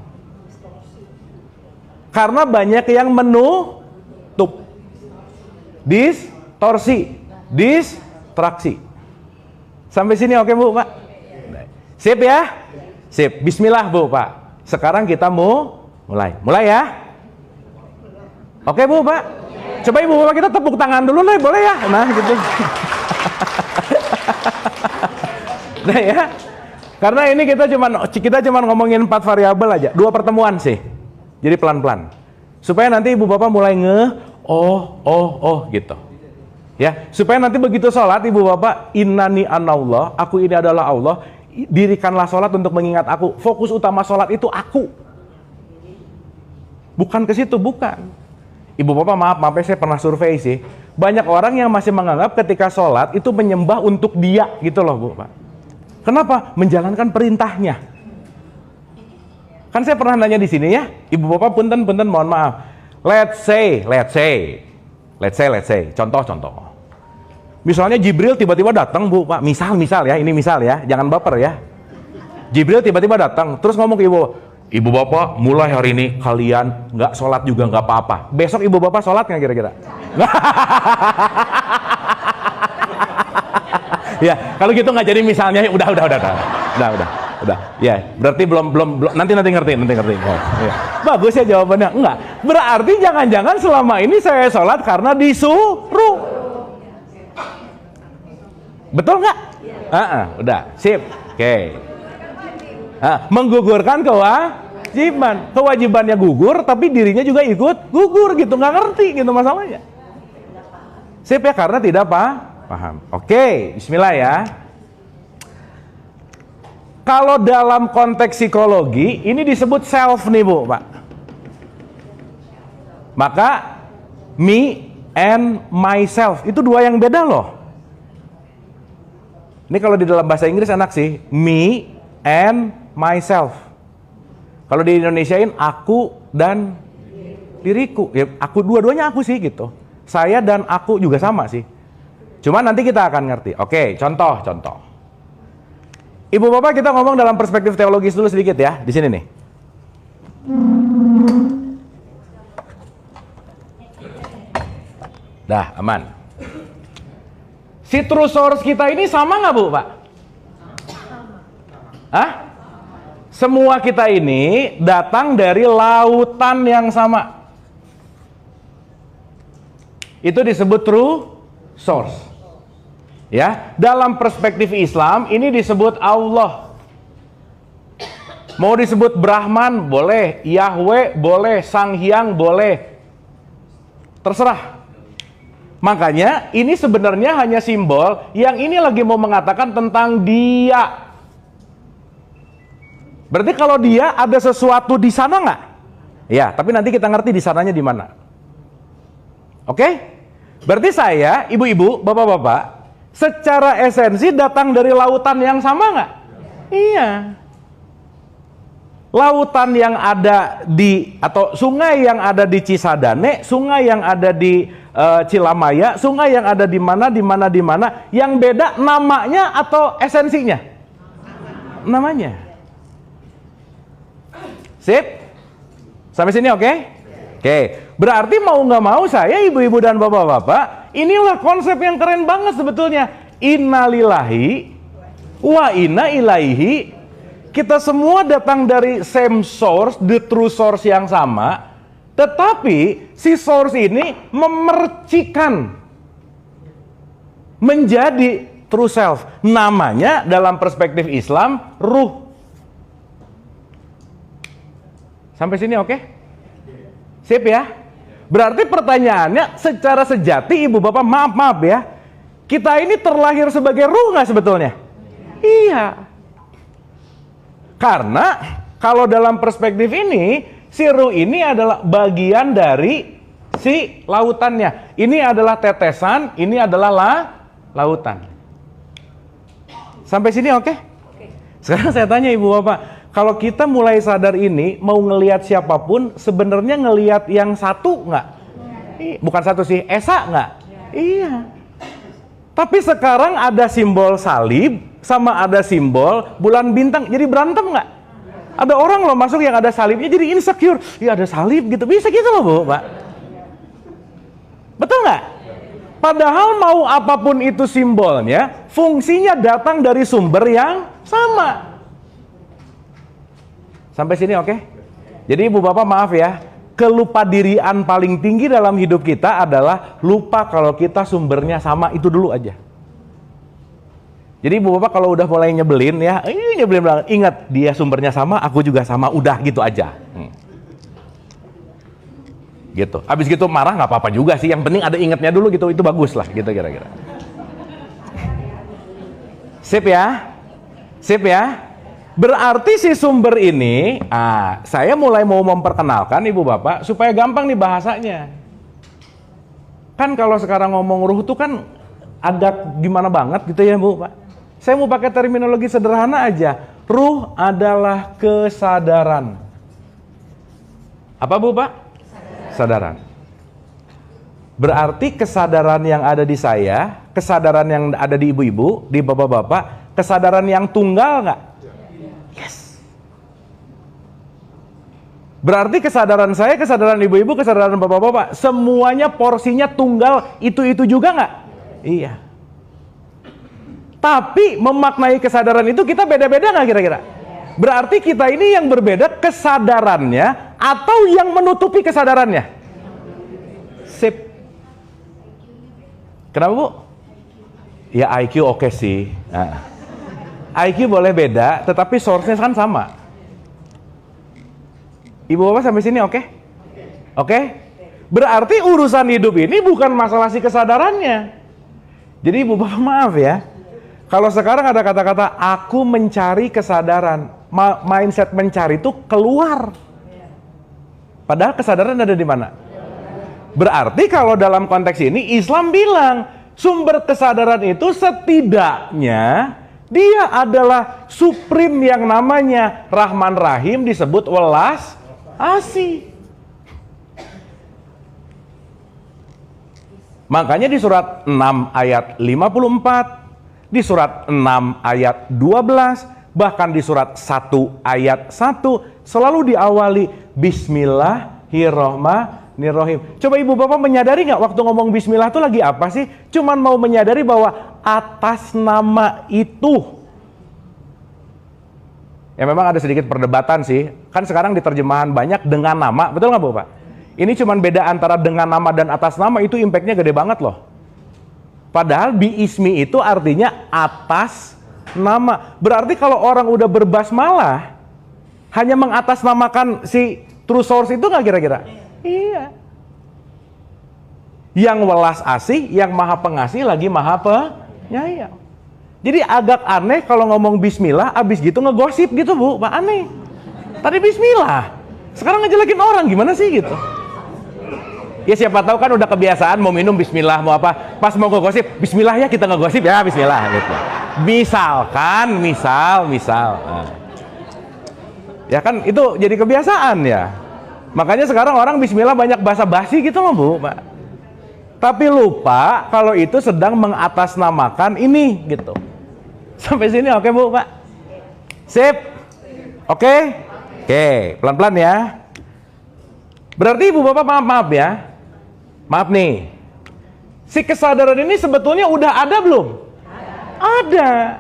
Karena banyak yang menutup, distorsi, distraksi. Sampai sini oke Bu, Pak? Sip ya? Sip. Bismillah Bu, Pak. Sekarang kita mau mulai ya? Oke Bu, Pak? Coba Ibu Bapak kita tepuk tangan dulu nih, boleh ya? Nah gitu. Nah ya, karena ini kita cuma ngomongin 4 variabel aja, 2 pertemuan sih. Jadi pelan-pelan. Supaya nanti Ibu Bapak mulai oh gitu. Ya, supaya nanti begitu sholat Ibu Bapak, innani anallah, aku ini adalah Allah, dirikanlah sholat untuk mengingat aku. Fokus utama sholat itu aku. Bukan ke situ, bukan. Ibu Bapak maaf saya pernah survei sih. Banyak orang yang masih menganggap ketika sholat itu menyembah untuk dia gitu loh Bu Pak. Kenapa? Menjalankan perintahnya. Kan saya pernah nanya di sini ya, Ibu Bapak punten mohon maaf. Let's say, contoh. Misalnya Jibril tiba-tiba datang Bu Pak, misal ya, ini misal ya, jangan baper ya. Jibril tiba-tiba datang, terus ngomong ke Ibu Bapak, mulai hari ini kalian nggak sholat juga nggak apa-apa. Besok Ibu Bapak sholat nggak kira-kira? Ya, kalau gitu nggak jadi misalnya, udah. Ya, berarti belum nanti ngerti. Oh, ya. Bagus ya jawabannya. Enggak. Berarti jangan-jangan selama ini saya sholat karena disuruh. Betul nggak? Udah, sip. Oke. Menggugurkan kewajibannya gugur, tapi dirinya juga ikut gugur gitu, nggak ngerti gitu masalahnya. Sip ya, karena tidak paham. Oke, bismillah ya. Kalau dalam konteks psikologi, ini disebut self nih Bu, Pak. Maka, me and myself, itu 2 yang beda loh. Ini kalau di dalam bahasa Inggris enak sih, me and myself. Kalau di Indonesiain, aku dan diriku. Ya, aku, dua-duanya aku sih gitu. Saya dan aku juga sama sih. Cuma nanti kita akan ngerti. Oke, contoh. Ibu Bapak kita ngomong dalam perspektif teologis dulu sedikit ya, di sini nih. Dah, aman. Si true source kita ini sama nggak Bu, Pak? Semua kita ini datang dari lautan yang sama. Itu disebut true source. Ya, dalam perspektif Islam ini disebut Allah. Mau disebut Brahman boleh, Yahweh boleh, Sang Hyang boleh. Terserah. Makanya ini sebenarnya hanya simbol yang ini lagi mau mengatakan tentang dia. Berarti kalau dia ada sesuatu di sana nggak? Ya, tapi nanti kita ngerti di sananya di mana. Oke? Berarti saya, ibu-ibu, bapak-bapak, secara esensi datang dari lautan yang sama nggak? Iya. Lautan yang ada di, atau sungai yang ada di Cisadane, sungai yang ada di Cilamaya, sungai yang ada di mana, yang beda namanya atau esensinya? Namanya. Sip? Sampai sini oke? Oke. Berarti mau nggak mau saya, ibu-ibu dan bapak-bapak, inilah konsep yang keren banget sebetulnya. Innalillahi wa inna ilaihi. Kita semua datang dari same source, the true source yang sama, tetapi si source ini memercikan menjadi true self. Namanya dalam perspektif Islam ruh. Sampai sini oke? Sip ya? Berarti pertanyaannya, secara sejati ibu bapak, maaf ya, kita ini terlahir sebagai ruh nggak sebetulnya? Iya. Karena kalau dalam perspektif ini, si ruh ini adalah bagian dari si lautannya. Ini adalah tetesan, ini adalah lautan. Sampai sini oke? Sekarang saya tanya ibu bapak, kalau kita mulai sadar ini, mau ngelihat siapapun, sebenarnya ngelihat yang satu nggak? Bukan satu sih, Esa nggak? Iya. Tapi sekarang ada simbol salib, sama ada simbol bulan bintang, jadi berantem nggak? Ada orang loh masuk yang ada salibnya jadi insecure, ya ada salib gitu, bisa gitu loh bu, pak. Betul nggak? Padahal mau apapun itu simbolnya, fungsinya datang dari sumber yang sama. Sampai sini oke? Jadi ibu bapak maaf ya, kelupadirian paling tinggi dalam hidup kita adalah lupa kalau kita sumbernya sama, itu dulu aja. Jadi ibu bapak kalau udah mulai nyebelin ya, nyebelin banget, ingat dia sumbernya sama, aku juga sama, udah gitu aja. Gitu. Habis gitu marah nggak apa-apa juga sih, yang penting ada ingatnya dulu gitu, itu bagus lah gitu kira-kira. Sip ya? Sip ya? Berarti si sumber ini, saya mulai mau memperkenalkan ibu bapak supaya gampang nih bahasanya. Kan kalau sekarang ngomong ruh tuh kan agak gimana banget gitu ya bu pak. Saya mau pakai terminologi sederhana aja. Ruh adalah kesadaran. Apa bu pak? Kesadaran. Berarti kesadaran yang ada di saya, kesadaran yang ada di ibu-ibu, di bapak-bapak, kesadaran yang tunggal nggak? Yes. Berarti kesadaran saya, kesadaran ibu-ibu, kesadaran bapak-bapak, semuanya porsinya tunggal, itu juga nggak? Iya. Tapi memaknai kesadaran itu kita beda-beda nggak kira-kira? Berarti kita ini yang berbeda kesadarannya atau yang menutupi kesadarannya? Sip. Kenapa bu? Ya IQ oke sih. Nah. IQ boleh beda, tetapi source-nya kan sama. Ibu bapak sampai sini oke? Oke? Berarti urusan hidup ini bukan masalah si kesadarannya. Jadi ibu bapak maaf ya, kalau sekarang ada kata-kata aku mencari kesadaran, mindset mencari itu keluar. Padahal kesadaran ada di mana? Berarti kalau dalam konteks ini Islam bilang sumber kesadaran itu setidaknya dia adalah supreme yang namanya Rahman Rahim, disebut welas asih. Makanya di surat 6 ayat 54, di surat 6 ayat 12, bahkan di surat 1 ayat 1 selalu diawali Bismillahirrahmanirrahim. Coba ibu bapak menyadari nggak waktu ngomong Bismillah itu lagi apa sih? Cuman mau menyadari bahwa atas nama itu. Ya memang ada sedikit perdebatan sih. Kan sekarang di terjemahan banyak dengan nama, betul nggak bu pak? Ini cuman beda antara dengan nama dan atas nama, itu impactnya gede banget loh. Padahal biismi itu artinya atas nama. Berarti kalau orang udah berbasmalah hanya mengatasnamakan si true source itu nggak kira-kira? Iya. Yang welas asih, yang maha pengasih lagi maha penyayang. Jadi agak aneh kalau ngomong bismillah abis gitu ngegosip gitu bu, pak, aneh. Tadi bismillah, sekarang ngejelekin orang, gimana sih gitu? Ya siapa tahu kan udah kebiasaan mau minum bismillah, mau apa, pas mau ngegosip bismillah ya kita ngegosip ya bismillah gitu. Misalkan, misal. Nah. Ya kan itu jadi kebiasaan ya. Makanya sekarang orang bismillah banyak basa-basi gitu loh bu, pak. Tapi lupa kalau itu sedang mengatasnamakan ini gitu. Sampai sini oke bu, pak? Sip? Oke? Oke, pelan-pelan ya. Berarti ibu bapak maaf ya. Maaf nih. Si kesadaran ini sebetulnya udah ada belum? Ada.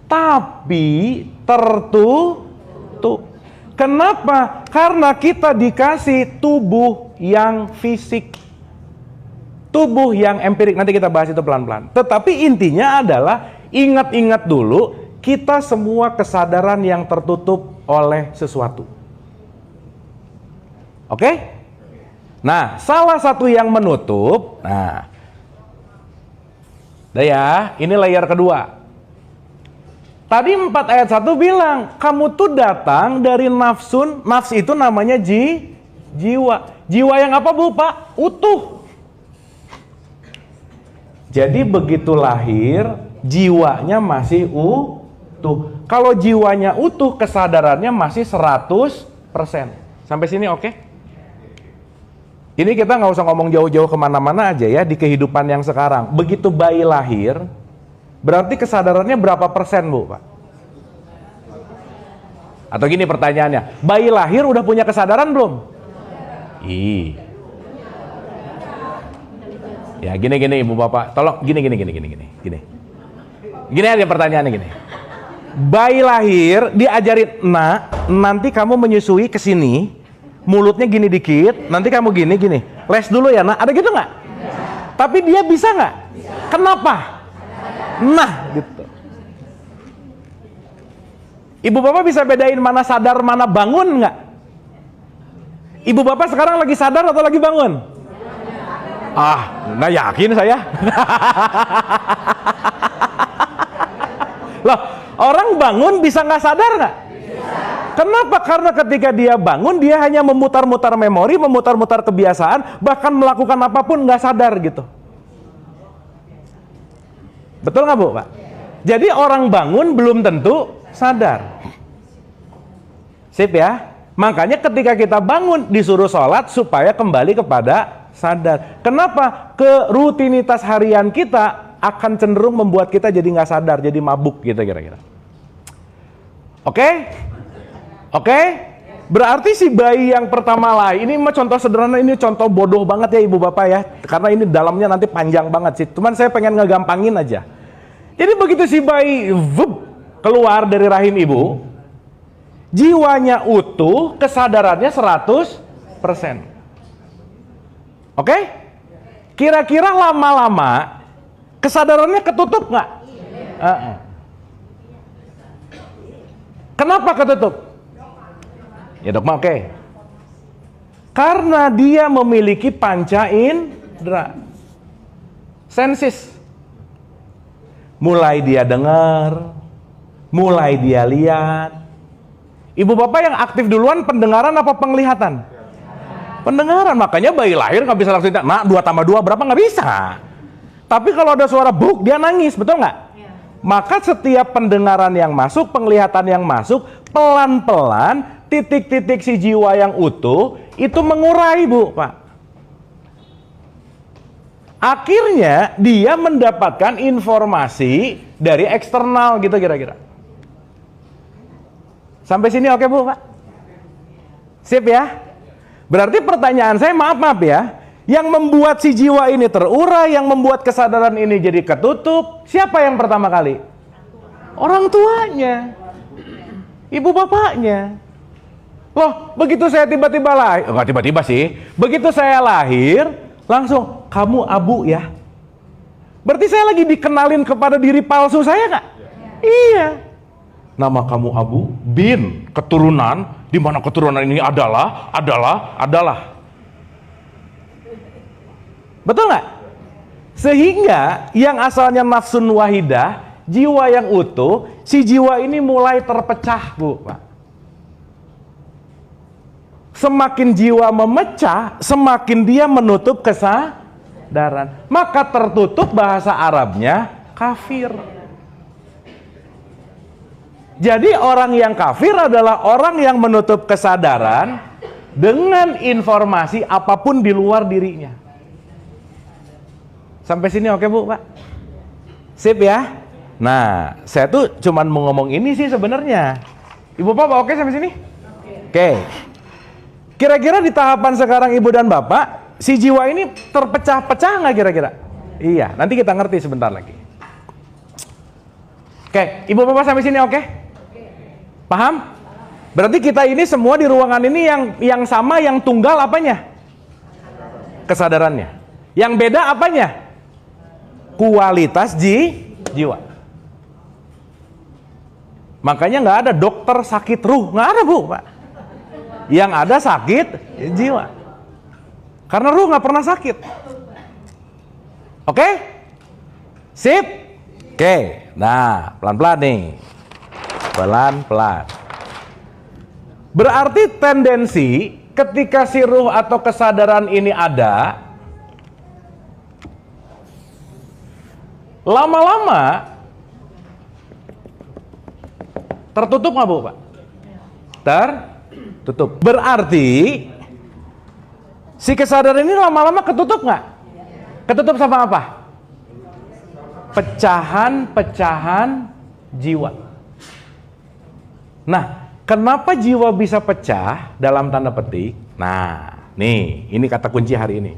Tapi tertutup. Kenapa? Karena kita dikasih tubuh yang fisik, tubuh yang empirik. Nanti kita bahas itu pelan-pelan. Tetapi intinya adalah ingat-ingat dulu, kita semua kesadaran yang tertutup oleh sesuatu. Oke? Nah, salah satu yang menutup, nah, udah ya, ini layer kedua. Tadi 4 ayat 1 bilang, kamu tuh datang dari nafsun, nafs itu namanya jiwa. Jiwa yang apa Bu, Pak? Utuh. Jadi begitu lahir, jiwanya masih utuh. Kalau jiwanya utuh, kesadarannya masih 100%. Sampai sini oke? Ini kita nggak usah ngomong jauh-jauh kemana-mana aja ya, di kehidupan yang sekarang. Begitu bayi lahir, berarti kesadarannya berapa persen Bu, Pak? Atau gini pertanyaannya, bayi lahir udah punya kesadaran belum? Ya gini Ibu Bapak, tolong gini. Gini aja pertanyaannya gini. Bayi lahir diajarin, nak, nanti kamu menyusui ke sini, mulutnya gini dikit, nanti kamu gini. Les dulu ya, nak. Ada gitu nggak? Tapi dia bisa nggak? Kenapa? Nah, gitu. Ibu Bapak bisa bedain mana sadar, mana bangun nggak? Ibu Bapak sekarang lagi sadar atau lagi bangun? Nggak yakin saya. Loh, orang bangun bisa nggak sadar nggak? Kenapa? Karena ketika dia bangun, dia hanya memutar-mutar memori, memutar-mutar kebiasaan, bahkan melakukan apapun nggak sadar gitu. Betul nggak Bu, Pak? Jadi orang bangun belum tentu sadar. Sip ya? Makanya ketika kita bangun, disuruh sholat supaya kembali kepada sadar. Kenapa? Rutinitas harian kita akan cenderung membuat kita jadi nggak sadar, jadi mabuk gitu kira-kira. Oke? Berarti si bayi yang pertama lahir, ini mah contoh sederhana, ini contoh bodoh banget ya Ibu Bapak ya, karena ini dalamnya nanti panjang banget sih, cuman saya pengen ngegampangin aja. Jadi begitu si bayi keluar dari rahim ibu, jiwanya utuh, kesadarannya 100%. Oke? Kira-kira lama-lama kesadarannya ketutup nggak? Kenapa ketutup? Ya dogma oke. Karena dia memiliki panca indera. Sensis. Mulai dia dengar, mulai dia lihat. Ibu Bapak yang aktif duluan pendengaran apa penglihatan? Pendengaran, makanya bayi lahir nggak bisa langsung, nah 2 tambah 2 berapa, nggak bisa. Tapi kalau ada suara buk, dia nangis, betul nggak? Ya. Maka setiap pendengaran yang masuk, penglihatan yang masuk, pelan-pelan titik-titik si jiwa yang utuh itu mengurai Bu, Pak. Akhirnya dia mendapatkan informasi dari eksternal gitu kira-kira. Sampai sini oke Bu, Pak? Sip ya? Berarti pertanyaan saya, maaf ya, yang membuat si jiwa ini terurai, yang membuat kesadaran ini jadi ketutup, siapa yang pertama kali? Orang tuanya, ibu bapaknya. Loh, begitu saya tiba-tiba lahir, enggak tiba-tiba sih, begitu saya lahir, langsung, kamu Abu ya? Berarti saya lagi dikenalin kepada diri palsu saya nggak? Iya. Nama kamu Abu bin keturunan, di mana keturunan ini adalah. Betul nggak? Sehingga yang asalnya nafsun wahidah, jiwa yang utuh, si jiwa ini mulai terpecah Bu, Pak. Semakin jiwa memecah, semakin dia menutup kesadaran. Maka tertutup bahasa Arabnya kafir. Jadi orang yang kafir adalah orang yang menutup kesadaran dengan informasi apapun di luar dirinya. Sampai sini oke Bu, Pak? Sip ya? Nah, saya tuh cuman mau ngomong ini sih sebenarnya. Ibu Bapak oke sampai sini? Oke. Kira-kira di tahapan sekarang Ibu dan Bapak, si jiwa ini terpecah-pecah nggak kira-kira? Iya, nanti kita ngerti sebentar lagi. Oke, Ibu Bapak sampai sini oke? Paham? Berarti kita ini semua di ruangan ini yang sama, yang tunggal apanya? Kesadarannya. Yang beda apanya? Kualitas jiwa. Makanya nggak ada dokter sakit ruh, nggak ada Bu, Pak. Yang ada sakit jiwa. Karena ruh nggak pernah sakit. Oke? Sip? Oke. Nah, pelan-pelan nih. Pelan-pelan. Berarti tendensi ketika si ruh atau kesadaran ini ada, lama-lama tertutup nggak Bu, Pak? Tertutup. Berarti si kesadaran ini lama-lama ketutup nggak? Ketutup sama apa? Pecahan-pecahan jiwa. Nah, kenapa jiwa bisa pecah dalam tanda petik? Nah, nih, ini kata kunci hari ini.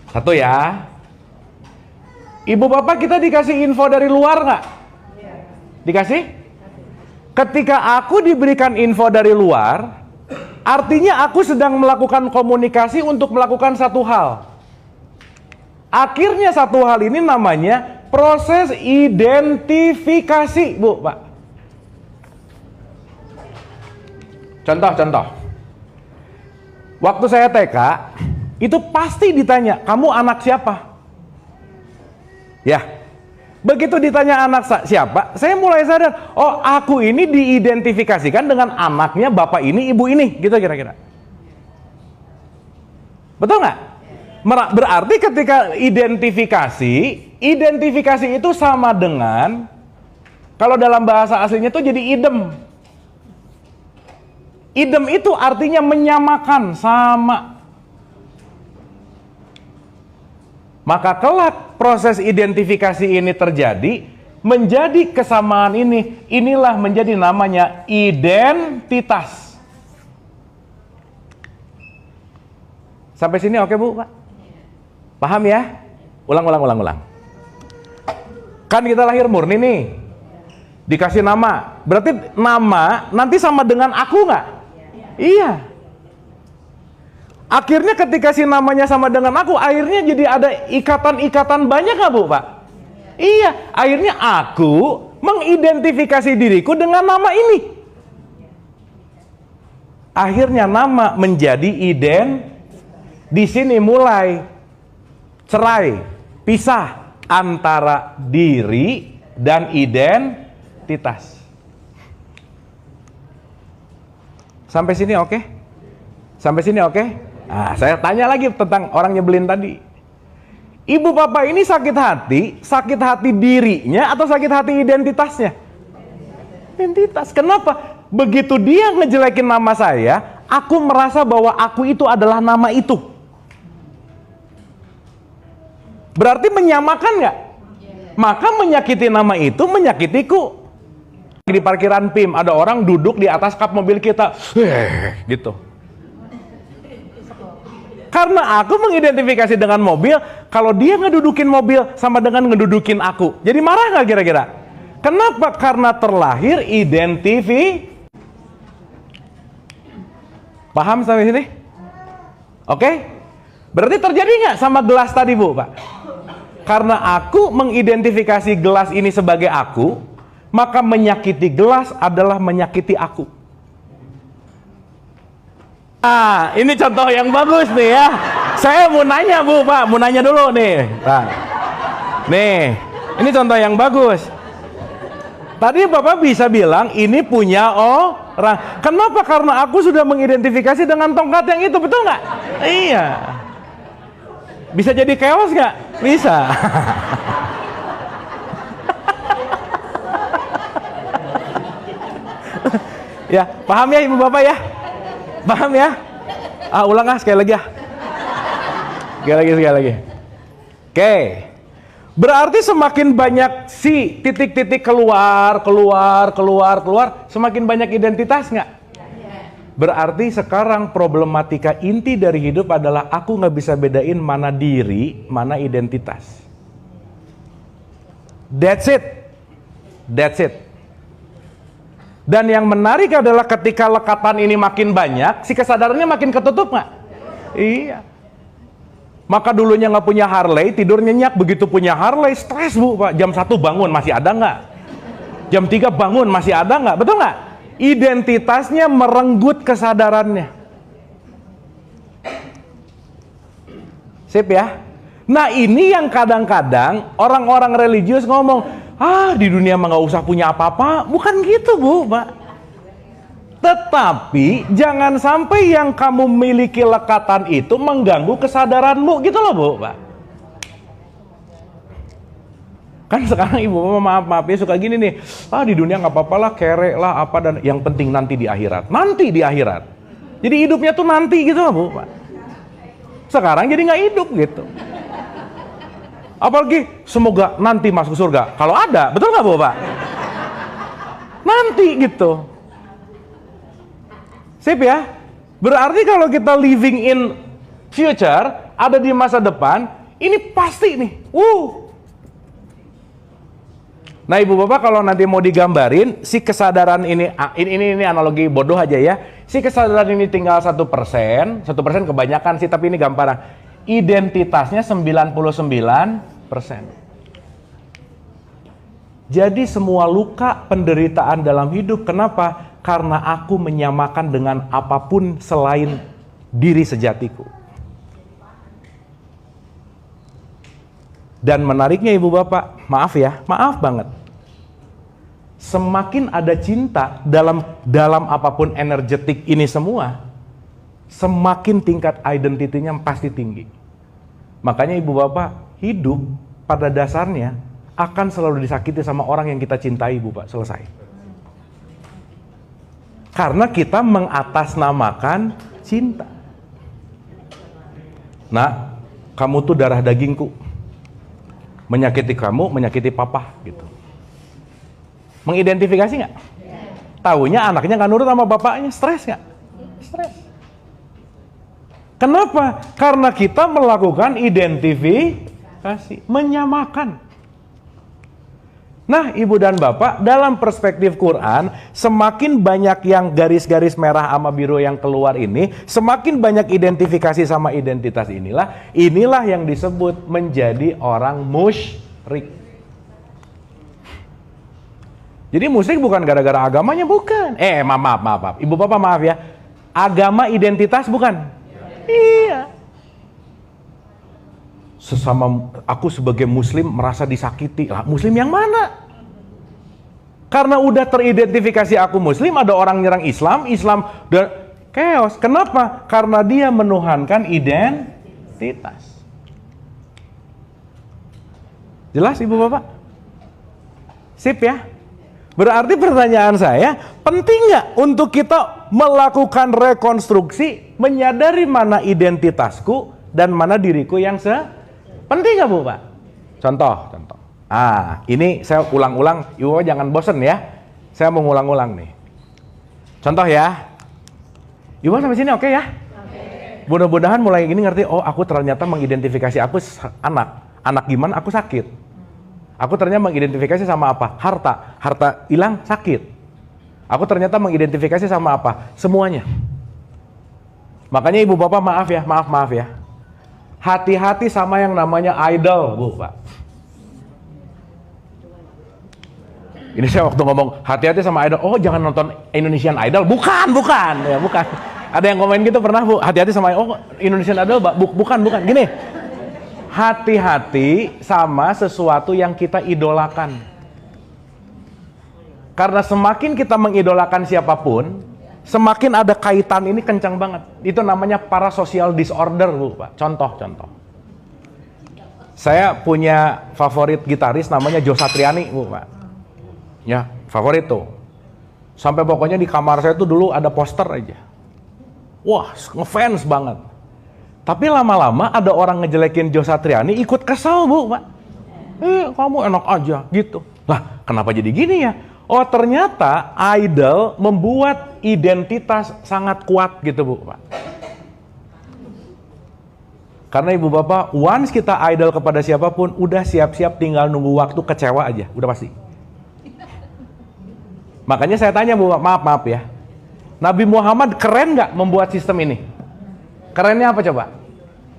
Satu ya. Ibu bapak kita dikasih info dari luar nggak? Dikasih? Ketika aku diberikan info dari luar, artinya aku sedang melakukan komunikasi untuk melakukan satu hal. Akhirnya satu hal ini namanya proses identifikasi, Bu, Pak. Contoh. Waktu saya TK, itu pasti ditanya, kamu anak siapa? Ya, begitu ditanya anak siapa, saya mulai sadar, oh aku ini diidentifikasikan dengan anaknya bapak ini, ibu ini, gitu kira-kira. Betul nggak? Berarti ketika identifikasi itu sama dengan, kalau dalam bahasa aslinya itu jadi idem. Idem itu artinya menyamakan, sama. Maka kelak proses identifikasi ini terjadi, menjadi kesamaan ini, inilah menjadi namanya identitas. Sampai sini oke Bu, Pak? Paham ya? Ulang. Kan kita lahir murni nih, dikasih nama, berarti nama nanti sama dengan aku nggak? Iya. Akhirnya ketika si namanya sama dengan aku, akhirnya jadi ada ikatan-ikatan banyak nggak Bu, Pak? Iya, akhirnya aku mengidentifikasi diriku dengan nama ini. Akhirnya nama menjadi di sini mulai cerai, pisah antara diri dan identitas. Sampai sini oke? Sampai sini oke? Nah, saya tanya lagi tentang orang nyebelin tadi. Ibu bapak ini sakit hati dirinya atau sakit hati identitasnya? Identitas. Kenapa? Begitu dia ngejelekin nama saya, aku merasa bahwa aku itu adalah nama itu. Berarti menyamakan nggak? Maka menyakiti nama itu menyakitiku. Di parkiran PIM ada orang duduk di atas kap mobil kita, gitu. Karena aku mengidentifikasi dengan mobil, kalau dia ngedudukin mobil sama dengan ngedudukin aku. Jadi marah nggak kira-kira? Kenapa? Karena terlahir Paham sampai sini? Oke? Berarti terjadi nggak sama gelas tadi Bu, Pak? Karena aku mengidentifikasi gelas ini sebagai aku, maka menyakiti gelas adalah menyakiti aku. Ah, ini contoh yang bagus nih ya. Saya mau nanya Bu, Pak, mau nanya dulu nih. Nah, nih, ini contoh yang bagus. Tadi Bapak bisa bilang ini punya orang. Kenapa? Karena aku sudah mengidentifikasi dengan tongkat yang itu, betul nggak? Iya. Bisa jadi chaos nggak? Bisa. Ya, paham ya Ibu Bapak ya? Paham ya? Ulang sekali lagi ya. Sekali lagi. Oke. Berarti semakin banyak si titik-titik keluar, semakin banyak identitas nggak? Berarti sekarang problematika inti dari hidup adalah aku nggak bisa bedain mana diri, mana identitas. That's it. Dan yang menarik adalah ketika lekatan ini makin banyak, si kesadarannya makin ketutup nggak? Iya. Maka dulunya nggak punya Harley, tidur nyenyak. Begitu punya Harley, stres Bu, Pak. Jam 1 bangun, masih ada nggak? Jam 3 bangun, masih ada nggak? Betul nggak? Identitasnya merenggut kesadarannya. Sip ya. Nah ini yang kadang-kadang orang-orang religius ngomong, di dunia mah nggak usah punya apa-apa. Bukan gitu Bu, Pak. Tetapi jangan sampai yang kamu miliki lekatan itu mengganggu kesadaranmu gitu loh Bu, Pak. Kan sekarang ibu bapak maaf ya suka gini nih, di dunia nggak apa-apa lah, kere lah apa, dan yang penting nanti di akhirat. Nanti di akhirat. Jadi hidupnya tuh nanti gitu loh Bu, Pak. Sekarang jadi nggak hidup gitu. Apalagi semoga nanti masuk surga. Kalau ada, betul nggak Bu, Pak? Nanti gitu. Sip ya. Berarti kalau kita living in future, ada di masa depan, ini pasti nih. Nah ibu bapak kalau nanti mau digambarin, si kesadaran ini analogi bodoh aja ya. Si kesadaran ini tinggal 1%, 1% kebanyakan sih, tapi ini gambaran. Identitasnya 99%. Jadi semua luka penderitaan dalam hidup, kenapa? Karena aku menyamakan dengan apapun selain diri sejatiku. Dan menariknya ibu bapak, maaf ya, maaf banget. Semakin ada cinta dalam apapun energetik ini semua, semakin tingkat identitinya pasti tinggi. Makanya ibu bapak, hidup pada dasarnya akan selalu disakiti sama orang yang kita cintai ibu bapak, selesai. Karena kita mengatasnamakan cinta. Nah, kamu tuh darah dagingku. Menyakiti kamu, menyakiti papa gitu. Mengidentifikasi nggak? Taunya anaknya nggak nurut sama bapaknya, stres nggak? Stres. Kenapa? Karena kita melakukan identifikasi, menyamakan. Nah, ibu dan bapak, dalam perspektif Quran, semakin banyak yang garis-garis merah sama biru yang keluar ini, semakin banyak identifikasi sama identitas inilah yang disebut menjadi orang musyrik. Jadi musyrik bukan gara-gara agamanya, bukan. Maaf. Ibu bapak maaf ya. Agama identitas bukan? Iya. Sesama aku sebagai muslim merasa disakiti. Lah, muslim yang mana? Karena udah teridentifikasi aku muslim, ada orang nyerang Islam dan chaos. Kenapa? Karena dia menuhankan identitas. Jelas ibu bapak? Sip ya? Berarti pertanyaan saya, penting nggak untuk kita melakukan rekonstruksi, menyadari mana identitasku dan mana diriku yang penting nggak Bu Pak? Contoh. Ini saya ulang-ulang, Ibu jangan bosen ya. Saya mau ngulang-ulang nih. Contoh ya. Ibu sampai sini oke ya? Oke. Mudah-mudahan mulai gini ngerti, aku ternyata mengidentifikasi aku anak. Anak gimana? Aku sakit. Aku ternyata mengidentifikasi sama apa? Harta hilang, sakit. Aku ternyata mengidentifikasi sama apa? Semuanya. Makanya ibu bapak maaf ya. Hati-hati sama yang namanya idol, Bu, Pak. Ini saya waktu ngomong hati-hati sama idol, jangan nonton Indonesian Idol. Bukan. Ya, bukan. Ada yang komen gitu pernah, Bu, hati-hati sama Indonesian Idol, bukan. Gini. Hati-hati sama sesuatu yang kita idolakan. Karena semakin kita mengidolakan siapapun, semakin ada kaitan ini kencang banget. Itu namanya parasocial disorder, Bu, Pak. Contoh. Saya punya favorit gitaris namanya Joe Satriani, Bu, Pak. Ya, favorit tuh. Sampai pokoknya di kamar saya tuh dulu ada poster aja. Wah, ngefans banget. Tapi lama-lama ada orang ngejelekin Joe Satriani, ikut kesal, Bu, Pak. Kamu enak aja, gitu. Lah, kenapa jadi gini ya? Ternyata idol membuat identitas sangat kuat gitu, Bu, Pak. Karena ibu bapak, once kita idol kepada siapapun, udah siap-siap tinggal nunggu waktu kecewa aja, udah pasti. Makanya saya tanya, Bu, maaf ya. Nabi Muhammad keren nggak membuat sistem ini? Kerennya apa coba?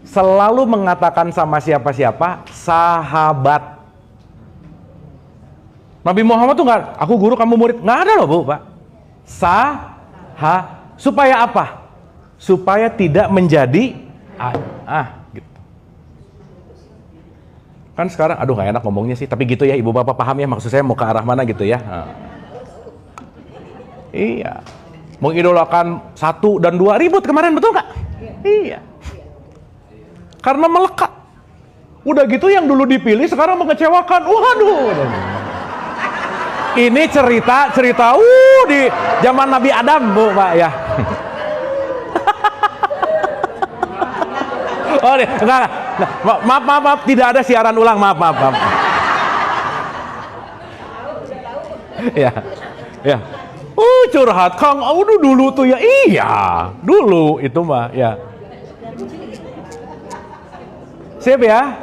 Selalu mengatakan sama siapa-siapa, sahabat. Nabi Muhammad tuh nggak, aku guru kamu murid, nggak ada loh, Bu, Pak. Supaya apa? Supaya tidak menjadi gitu. Kan sekarang, aduh nggak enak ngomongnya sih, tapi gitu ya ibu bapak paham ya maksud saya mau ke arah mana gitu ya. Iya, mengidolakan 1 dan 2 ribut kemarin, betul nggak? Iya, karena melekat. Udah gitu yang dulu dipilih sekarang mengecewakan. Waduh, ini cerita di zaman Nabi Adam bu pak ya. Oh, enggak. Maaf, tidak ada siaran ulang, maaf. Ya. Curhat Kang, dulu tuh ya, iya, dulu itu mah ya. Siap ya?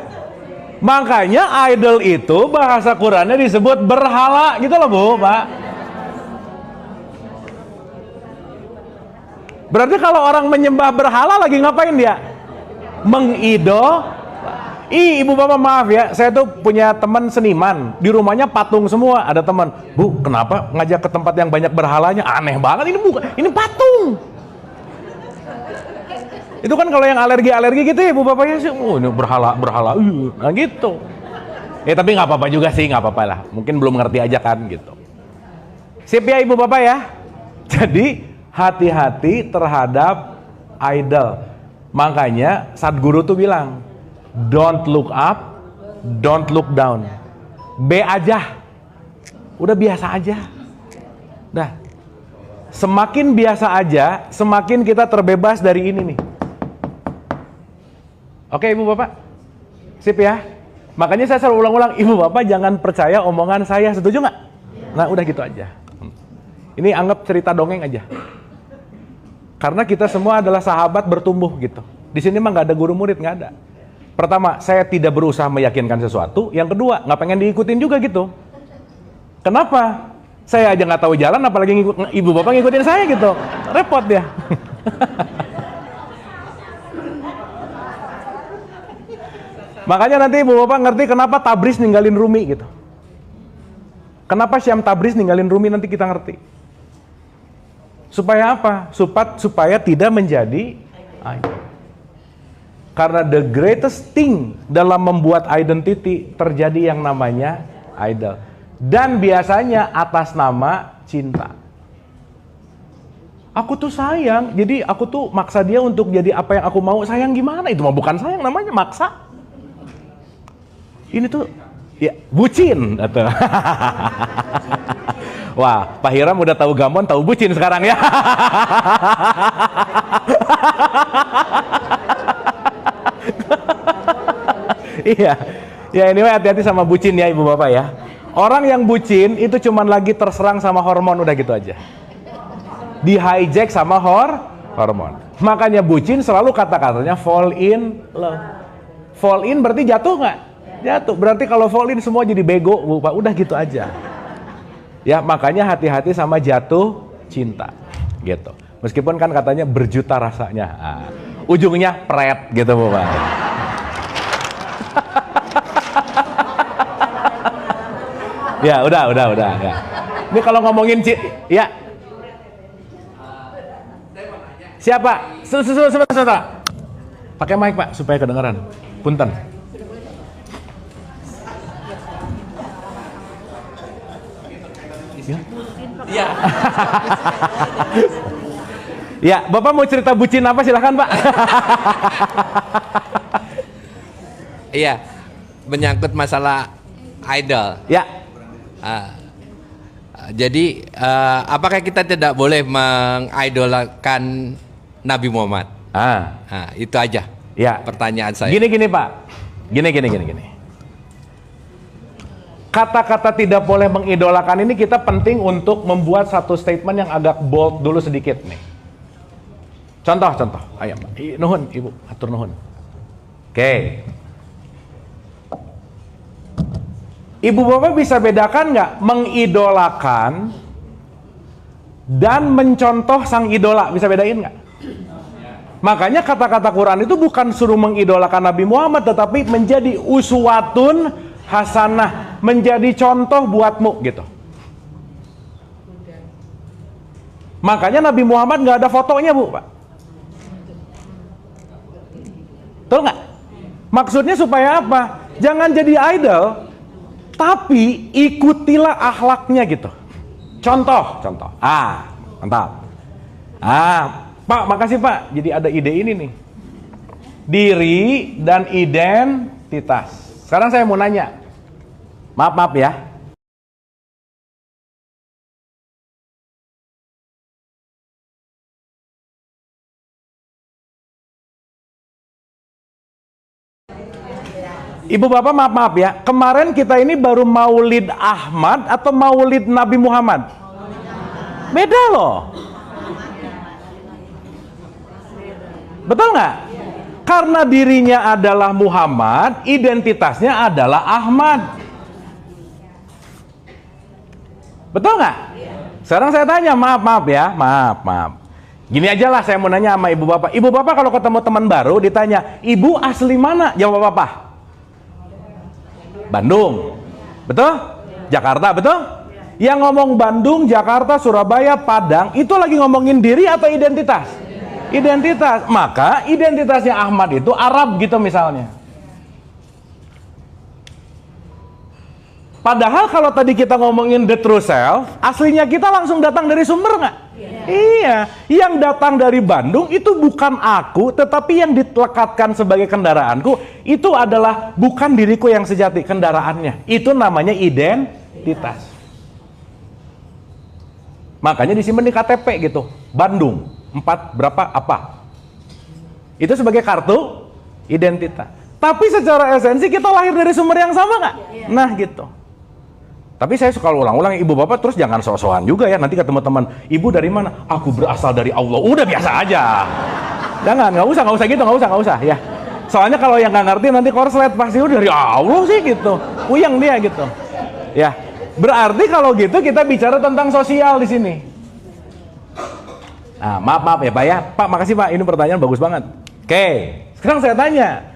Makanya idol itu bahasa Qurannya disebut berhala gitu loh bu, pak. Berarti kalau orang menyembah berhala lagi ngapain dia? Ibu bapak maaf ya, saya tuh punya teman seniman, di rumahnya patung semua. Ada teman, bu kenapa ngajak ke tempat yang banyak berhalanya? Aneh banget, ini patung. Itu kan kalau yang alergi gitu ya ibu bapaknya sih, ini berhala, nah gitu. Ya tapi nggak apa-apa juga sih, nggak apa-apa lah. Mungkin belum ngerti aja kan gitu. Sip ya ibu bapak ya. Jadi hati-hati terhadap idol. Makanya Sadguru tuh bilang, don't look up, don't look down. B aja. Udah biasa aja. Dah. Semakin biasa aja, semakin kita terbebas dari ini nih. Oke ibu bapak? Sip ya? Makanya saya selalu ulang-ulang, ibu bapak jangan percaya omongan saya, setuju nggak? Nah udah gitu aja. Ini anggap cerita dongeng aja. Karena kita semua adalah sahabat bertumbuh gitu. Di sini mah nggak ada guru murid, nggak ada. Pertama, saya tidak berusaha meyakinkan sesuatu. Yang kedua, nggak pengen diikutin juga gitu. Kenapa? Saya aja nggak tahu jalan, apalagi ibu bapak ngikutin saya gitu. Repot ya. Makanya nanti ibu bapak ngerti kenapa Tabriz ninggalin Rumi gitu. Kenapa Syam Tabriz ninggalin Rumi, nanti kita ngerti. Supaya apa? Supaya tidak menjadi idol. Karena the greatest thing dalam membuat identity terjadi yang namanya idol. Dan biasanya atas nama cinta. Aku tuh sayang, jadi aku tuh maksa dia untuk jadi apa yang aku mau. Sayang gimana? Itu mah bukan sayang, namanya maksa. Ini tuh ya bucin atau wah, Pak Hiram udah tahu Gamon, tahu bucin sekarang ya. Iya. Ya anyway, hati-hati sama bucin ya ibu bapak ya. Orang yang bucin itu cuman lagi terserang sama hormon, udah gitu aja. Di hijack sama hormon. Makanya bucin selalu kata-katanya fall in love. Fall in berarti jatuh nggak? Jatuh. Berarti kalau fall in semua jadi bego, bu pak. Udah gitu aja. Ya makanya hati-hati sama jatuh cinta gitu. Meskipun kan katanya berjuta rasanya, ujungnya pret gitu bu pak. Ya udah ya. Ini kalau ngomongin ya siapa? Sebentar. Pakai mic pak supaya kedengaran. Punten. Ya. Ya, Bapak mau cerita bucin apa silahkan Pak. Iya, menyangkut masalah idol. Ya. Jadi apakah kita tidak boleh mengidolakan Nabi Muhammad? Itu aja. Ya. Pertanyaan saya. Gini Pak. Gini. Kata-kata tidak boleh mengidolakan ini kita penting untuk membuat satu statement yang agak bold dulu sedikit nih. Contoh. Ayo Pak. Nuhun Ibu, atur nuhun. Oke. Ibu Bapak bisa bedakan nggak mengidolakan dan mencontoh sang idola? Bisa bedain nggak? Makanya kata-kata Quran itu bukan suruh mengidolakan Nabi Muhammad, tetapi menjadi uswatun hasanah, menjadi contoh buatmu gitu. Makanya Nabi Muhammad nggak ada fotonya bu, Pak. Betul nggak? Maksudnya supaya apa? Jangan jadi idol, tapi ikutilah akhlaknya gitu. Contoh. Mantap. Pak, makasih Pak. Jadi ada ide ini nih. Diri dan identitas. Sekarang saya mau nanya. Maaf ya. Ibu bapak maaf ya, kemarin kita ini baru maulid Ahmad atau maulid Nabi Muhammad? Beda loh. Betul nggak? Karena dirinya adalah Muhammad, identitasnya adalah Ahmad. Betul nggak? Sekarang saya tanya, maaf ya, maaf. Gini aja lah, saya mau nanya sama ibu bapak. Ibu bapak kalau ketemu teman baru ditanya, ibu asli mana? Jawab apa? Bandung, betul? Jakarta, betul? Yang ngomong Bandung, Jakarta, Surabaya, Padang, itu lagi ngomongin diri atau identitas? Identitas. Maka identitasnya Ahmad itu Arab gitu misalnya. Padahal kalau tadi kita ngomongin the true self, aslinya kita langsung datang dari sumber nggak? Iya, yang datang dari Bandung itu bukan aku, tetapi yang dilekatkan sebagai kendaraanku itu adalah bukan diriku yang sejati, kendaraannya. Itu namanya identitas. Makanya disimpan di KTP gitu, Bandung 4 berapa apa. Itu sebagai kartu identitas. Tapi secara esensi kita lahir dari sumber yang sama nggak? Nah gitu. Tapi saya suka ulang-ulang, ibu bapak terus jangan sok-sokan juga ya, nanti ketemu teman, ibu dari mana? Aku berasal dari Allah. Udah biasa aja. Jangan, nggak usah gitu, nggak usah ya. Soalnya kalau yang nggak ngerti nanti korslet pasti udah dari Allah sih gitu, puyeng dia gitu. Ya, berarti kalau gitu kita bicara tentang sosial di sini. Nah, maaf ya Pak ya, Pak makasih Pak, ini pertanyaan bagus banget. Oke, sekarang saya tanya.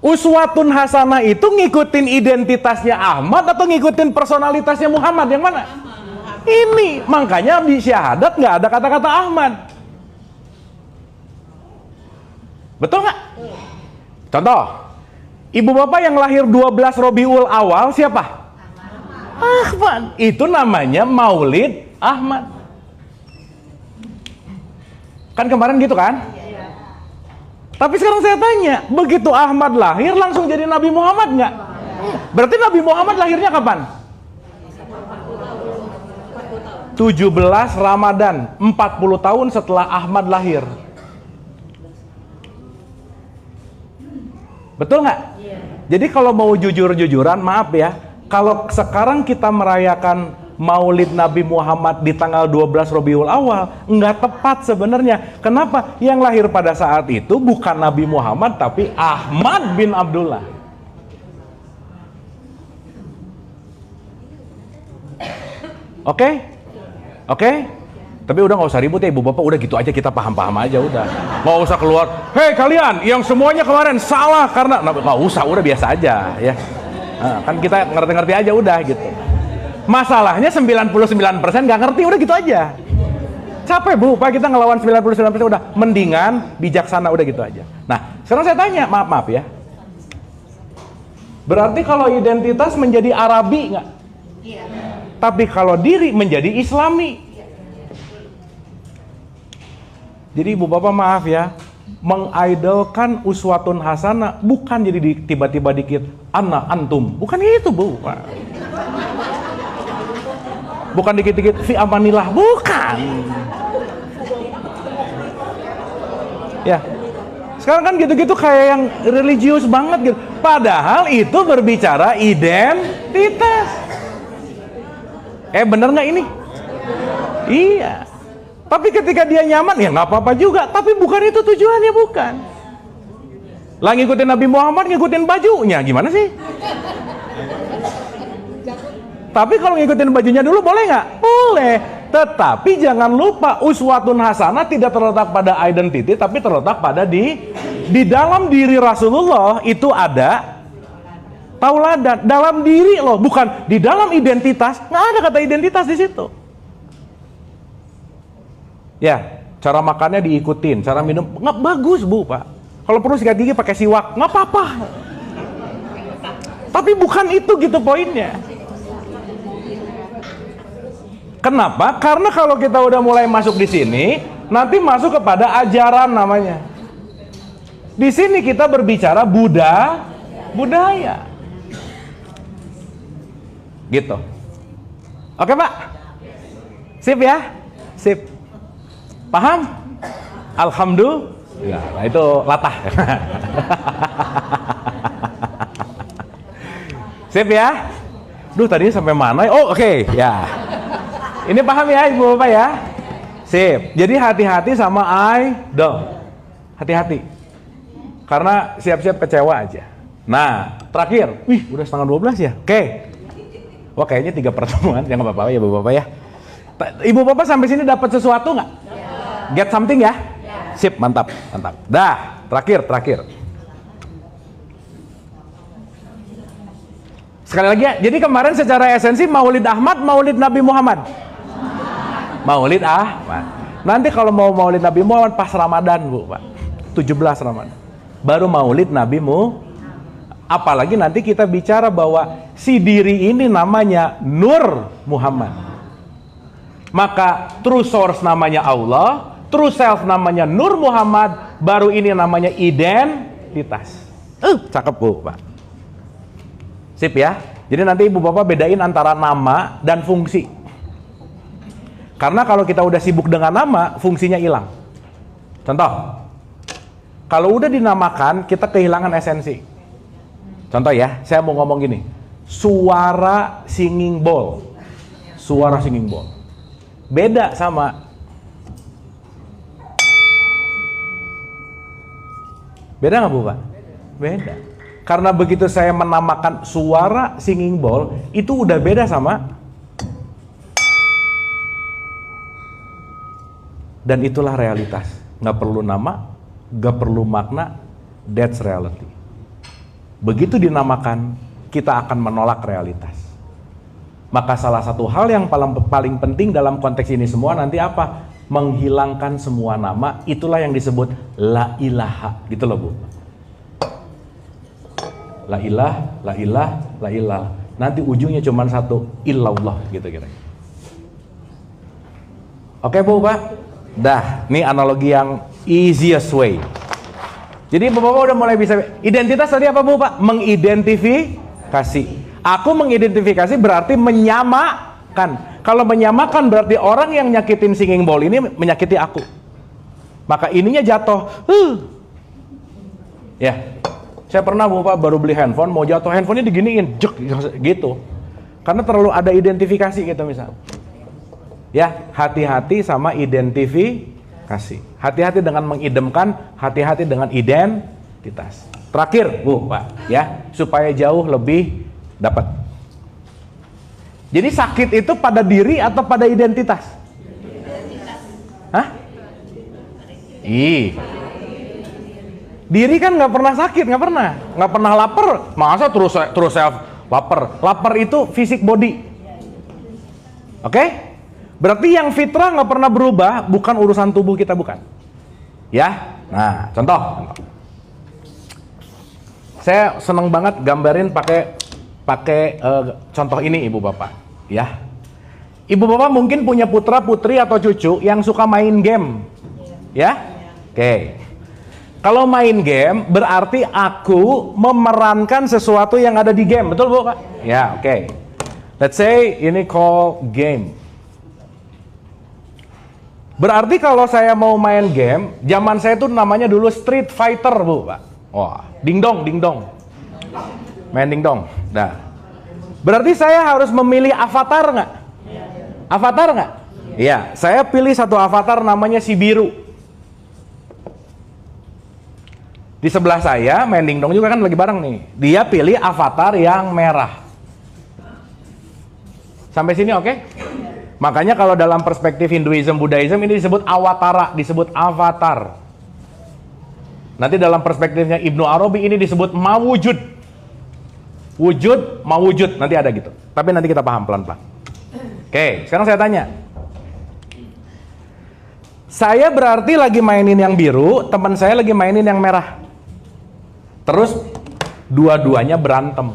Uswatun hasanah itu ngikutin identitasnya Ahmad atau ngikutin personalitasnya Muhammad? Yang mana? Ini, makanya di syahadat nggak ada kata-kata Ahmad. Betul nggak? Contoh, ibu bapak yang lahir 12 Rabiul Awal siapa? Ahmad. Itu namanya Maulid Ahmad. Kan kemarin gitu kan? Tapi sekarang saya tanya, begitu Ahmad lahir langsung jadi Nabi Muhammad nggak? Berarti Nabi Muhammad lahirnya kapan? 17 Ramadan, 40 tahun setelah Ahmad lahir. Betul nggak? Jadi kalau mau jujur-jujuran, maaf ya, kalau sekarang kita merayakan Maulid Nabi Muhammad di tanggal 12 Rabiul Awal nggak tepat sebenarnya. Kenapa? Yang lahir pada saat itu bukan Nabi Muhammad tapi Ahmad bin Abdullah. Oke? Tapi udah nggak usah ribut ya ibu bapak, udah gitu aja kita paham-paham aja udah. Nggak usah keluar, hei kalian yang semuanya kemarin salah karena nggak usah, udah biasa aja ya. Nah, kan kita ngerti-ngerti aja udah gitu. Masalahnya 99% nggak ngerti, udah gitu aja. Capek bu, Pak kita ngelawan 99% udah. Mendingan bijaksana, udah gitu aja. Nah, sekarang saya tanya, maaf ya. Berarti kalau identitas menjadi Arabi nggak? Iya. Tapi kalau diri menjadi Islami. Jadi ibu bapak maaf ya, mengidolkan uswatun hasanah bukan jadi tiba-tiba dikit ana antum. Bukan itu bu. Bukan dikit-dikit fi amanillah, bukan. Ya. Sekarang kan gitu-gitu kayak yang religius banget gitu. Padahal itu berbicara identitas. Bener nggak ini? Iya. Tapi ketika dia nyaman ya nggak apa-apa juga. Tapi bukan itu tujuannya, bukan. Lah ngikutin Nabi Muhammad, ngikutin bajunya, gimana sih? Tapi kalau ngikutin bajunya dulu boleh nggak? Boleh. Tetapi jangan lupa uswatun hasanah tidak terletak pada identity, tapi terletak pada di dalam diri Rasulullah itu ada tauladan. Dalam diri loh, bukan di dalam identitas. Nggak ada kata identitas di situ. Ya, cara makannya diikutin, cara minum nggak bagus bu pak. Kalau perlu sikat gigi pakai siwak, nggak apa-apa. Tapi bukan itu gitu poinnya. Kenapa? Karena kalau kita udah mulai masuk di sini, nanti masuk kepada ajaran namanya. Di sini kita berbicara budaya. Gitu. Oke, Pak? Sip ya? Sip. Paham? Alhamdulillah. Nah, itu latah. Sip ya? Duh, tadinya sampai mana? Oh, oke. Ya. Ini paham ya, Ibu Bapak ya? Sip. Jadi hati-hati sama idol. Hati-hati. Karena siap-siap kecewa aja. Nah, terakhir. Wih, udah setengah 12 ya? Oke. Wah, kayaknya 3 pertemuan. Ya nggak apa-apa ya, Ibu Bapak ya. Ibu Bapak sampai sini dapat sesuatu nggak? Get something ya? Sip, mantap. Dah, terakhir. Sekali lagi ya, jadi kemarin secara esensi Maulid Ahmad, Maulid Nabi Muhammad. Maulid Ahmad. Nanti kalau mau Maulid Nabi Muhammad pas Ramadan, Bu, Pak. 17 Ramadan. Baru Maulid Nabi Muhammad. Apalagi nanti kita bicara bahwa si diri ini namanya Nur Muhammad. Maka true source namanya Allah, true self namanya Nur Muhammad, baru ini namanya identitas. Cakep, Bu, Pak. Sip ya. Jadi nanti Ibu Bapak bedain antara nama dan fungsi. Karena kalau kita udah sibuk dengan nama, fungsinya hilang. Contoh, kalau udah dinamakan, kita kehilangan esensi. Contoh ya, saya mau ngomong gini, suara singing bowl. Beda sama beda nggak, Bu, Pak? Beda. Karena begitu saya menamakan suara singing bowl, itu udah beda sama. Dan itulah realitas. Nggak perlu nama, nggak perlu makna, that's reality. Begitu dinamakan, kita akan menolak realitas. Maka salah satu hal yang paling penting dalam konteks ini semua nanti apa? Menghilangkan semua nama, itulah yang disebut la ilaha, gitu loh, Bu. La ilah. Nanti ujungnya cuma satu, illallah, gitu kira-kira. Oke, Bu, Pak? Dah, ini analogi yang easiest way. Jadi Bapak udah mulai bisa. Identitas tadi apa, Bu, Pak? Mengidentifikasi. Aku mengidentifikasi berarti menyamakan. Kalau menyamakan berarti orang yang nyakitin singing bowl ini menyakiti aku. Maka ininya jatuh. Ya. Saya pernah, Bu, Pak, baru beli handphone, mau jatuh handphonenya diginiin, jek gitu. Karena terlalu ada identifikasi gitu misal. Ya, hati-hati sama identifikasi. Hati-hati dengan mengidemkan, hati-hati dengan identitas. Terakhir, Bu, Pak, ya, supaya jauh lebih dapat. Jadi sakit itu pada diri atau pada identitas? Hah? Diri kan nggak pernah sakit, nggak pernah lapar. Masa terus self lapar? Lapar itu fisik body. Oke? Berarti yang fitrah nggak pernah berubah, bukan urusan tubuh kita, bukan. Ya, nah contoh. Saya seneng banget gambarin pakai contoh ini, Ibu Bapak. Ya, Ibu Bapak mungkin punya putra putri atau cucu yang suka main game, ya. Oke. Kalau main game berarti aku memerankan sesuatu yang ada di game, betul, Bu, Pak? Ya, oke. Let's say ini call game. Berarti kalau saya mau main game, zaman saya tuh namanya dulu Street Fighter, Bu, Pak. Wah, dingdong. Main dingdong. Nah, berarti saya harus memilih avatar nggak? Avatar nggak? Iya, saya pilih satu avatar namanya si biru. Di sebelah saya, main dingdong juga kan lagi bareng nih. Dia pilih avatar yang merah. Sampai sini oke? Makanya kalau dalam perspektif Hinduism, Buddhism ini disebut awatara, disebut avatar. Nanti dalam perspektifnya Ibnu Arabi ini disebut mawujud. Wujud, mawujud, nanti ada gitu. Tapi nanti kita paham pelan-pelan. Oke, sekarang saya tanya. Saya berarti lagi mainin yang biru, teman saya lagi mainin yang merah. Terus dua-duanya berantem.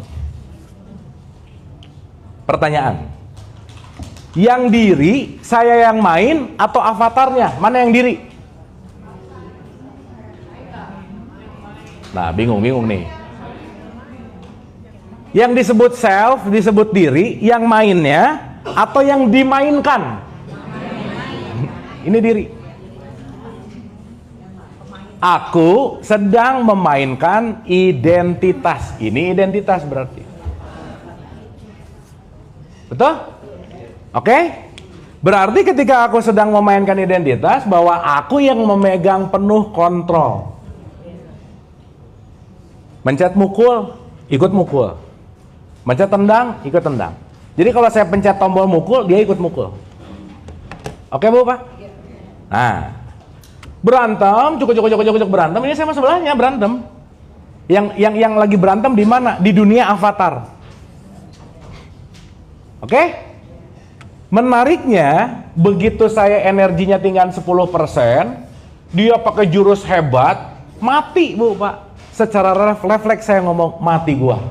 Pertanyaan. Yang diri, saya yang main atau avatarnya? Mana yang diri? Nah, bingung nih. Yang disebut self, disebut diri, yang mainnya atau yang dimainkan? Ini diri. Aku sedang memainkan identitas. Ini identitas berarti. Betul? Oke? Berarti ketika aku sedang memainkan identitas, bahwa aku yang memegang penuh kontrol. Mencet mukul, ikut mukul. Mencet tendang, ikut tendang. Jadi kalau saya pencet tombol mukul, dia ikut mukul. Oke Bu, Pak? Nah, berantem, cukup berantem. Ini saya sama sebelahnya berantem. Yang lagi berantem di mana? Di dunia avatar. Oke? Menariknya, begitu saya energinya tinggal 10%, dia pakai jurus hebat, mati Bu, Pak. Secara refleks saya ngomong, mati gua.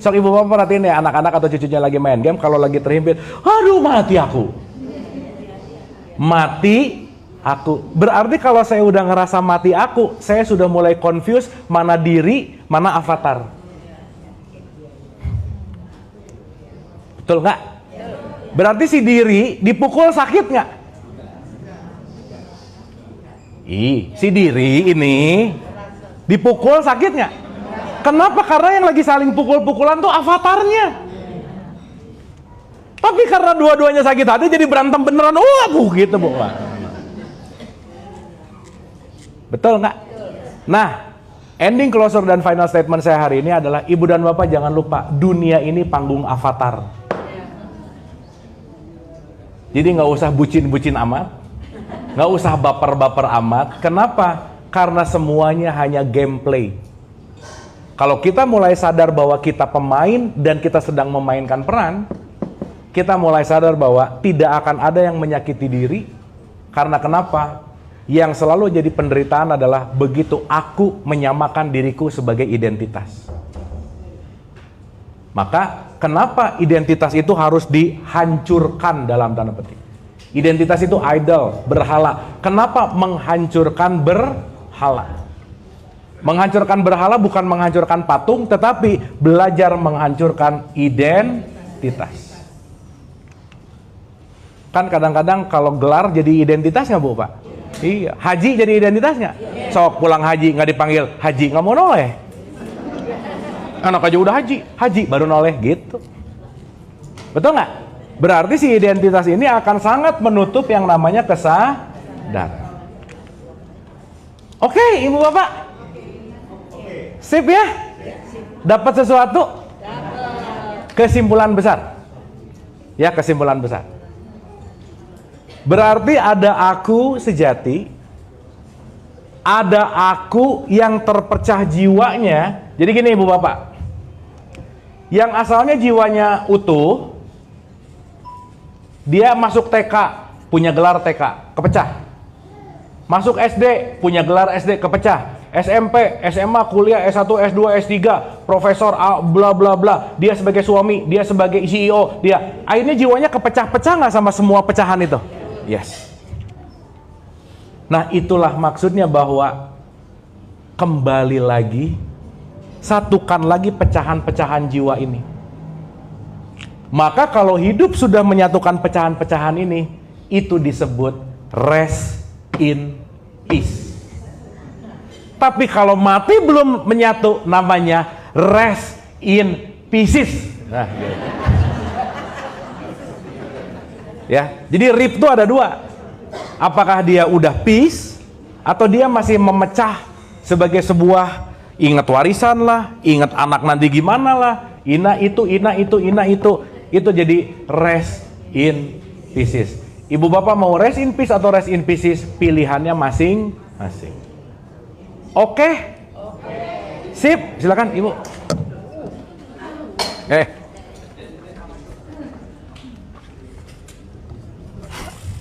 Sok ibu bapak perhatiin ya, anak-anak atau cucunya lagi main game, kalau lagi terhimpit, aduh mati aku. Mati aku. Berarti kalau saya udah ngerasa mati aku, saya sudah mulai confuse mana diri, mana avatar. Betul nggak? Berarti si diri dipukul sakit nggak? Si diri ini dipukul sakit nggak? Kenapa? Karena yang lagi saling pukul-pukulan tuh avatarnya. Tapi karena dua-duanya sakit hati jadi berantem beneran. Gitu Bu. Betul nggak? Nah, ending closure dan final statement saya hari ini adalah, Ibu dan Bapak jangan lupa, dunia ini panggung avatar. Jadi nggak usah bucin-bucin amat, nggak usah baper-baper amat. Kenapa? Karena semuanya hanya gameplay. Kalau kita mulai sadar bahwa kita pemain dan kita sedang memainkan peran, kita mulai sadar bahwa tidak akan ada yang menyakiti diri. Karena kenapa? Yang selalu jadi penderitaan adalah begitu aku menyamakan diriku sebagai identitas. Maka kenapa identitas itu harus dihancurkan dalam tanda petik? Identitas itu idol, berhala. Kenapa menghancurkan berhala? Menghancurkan berhala bukan menghancurkan patung, tetapi belajar menghancurkan identitas. Kan kadang-kadang kalau gelar jadi identitas nggak Bu, Pak? Iya. Haji jadi identitas nggak? Sok pulang haji nggak dipanggil haji, nggak mau noleh. Anak aja udah haji baru noleh gitu. Betul nggak? Berarti si identitas ini akan sangat menutup yang namanya kesadaran. Oke, Ibu Bapak. Sip ya? Dapat sesuatu? Kesimpulan besar. Ya, kesimpulan besar. Berarti ada aku sejati, ada aku yang terpecah jiwanya. Jadi gini Ibu Bapak, yang asalnya jiwanya utuh, dia masuk TK, punya gelar TK, kepecah. Masuk SD, punya gelar SD, kepecah. SMP, SMA, kuliah, S1, S2, S3, profesor, bla bla bla. Dia sebagai suami, dia sebagai CEO, dia. Akhirnya jiwanya kepecah-pecah nggak sama semua pecahan itu? Yes. Nah itulah maksudnya bahwa kembali lagi, satukan lagi pecahan-pecahan jiwa ini. Maka kalau hidup sudah menyatukan pecahan-pecahan ini, itu disebut rest in peace. Tapi kalau mati belum menyatu, namanya rest in pieces. Nah, gitu. Ya, jadi rib itu ada dua. Apakah dia udah peace atau dia masih memecah sebagai sebuah ingat warisan lah, ingat anak nanti gimana lah, ina itu. Itu jadi rest in pieces. Ibu bapak mau rest in peace atau rest in pieces? Pilihannya masing-masing. Oke? Sip, silakan Ibu.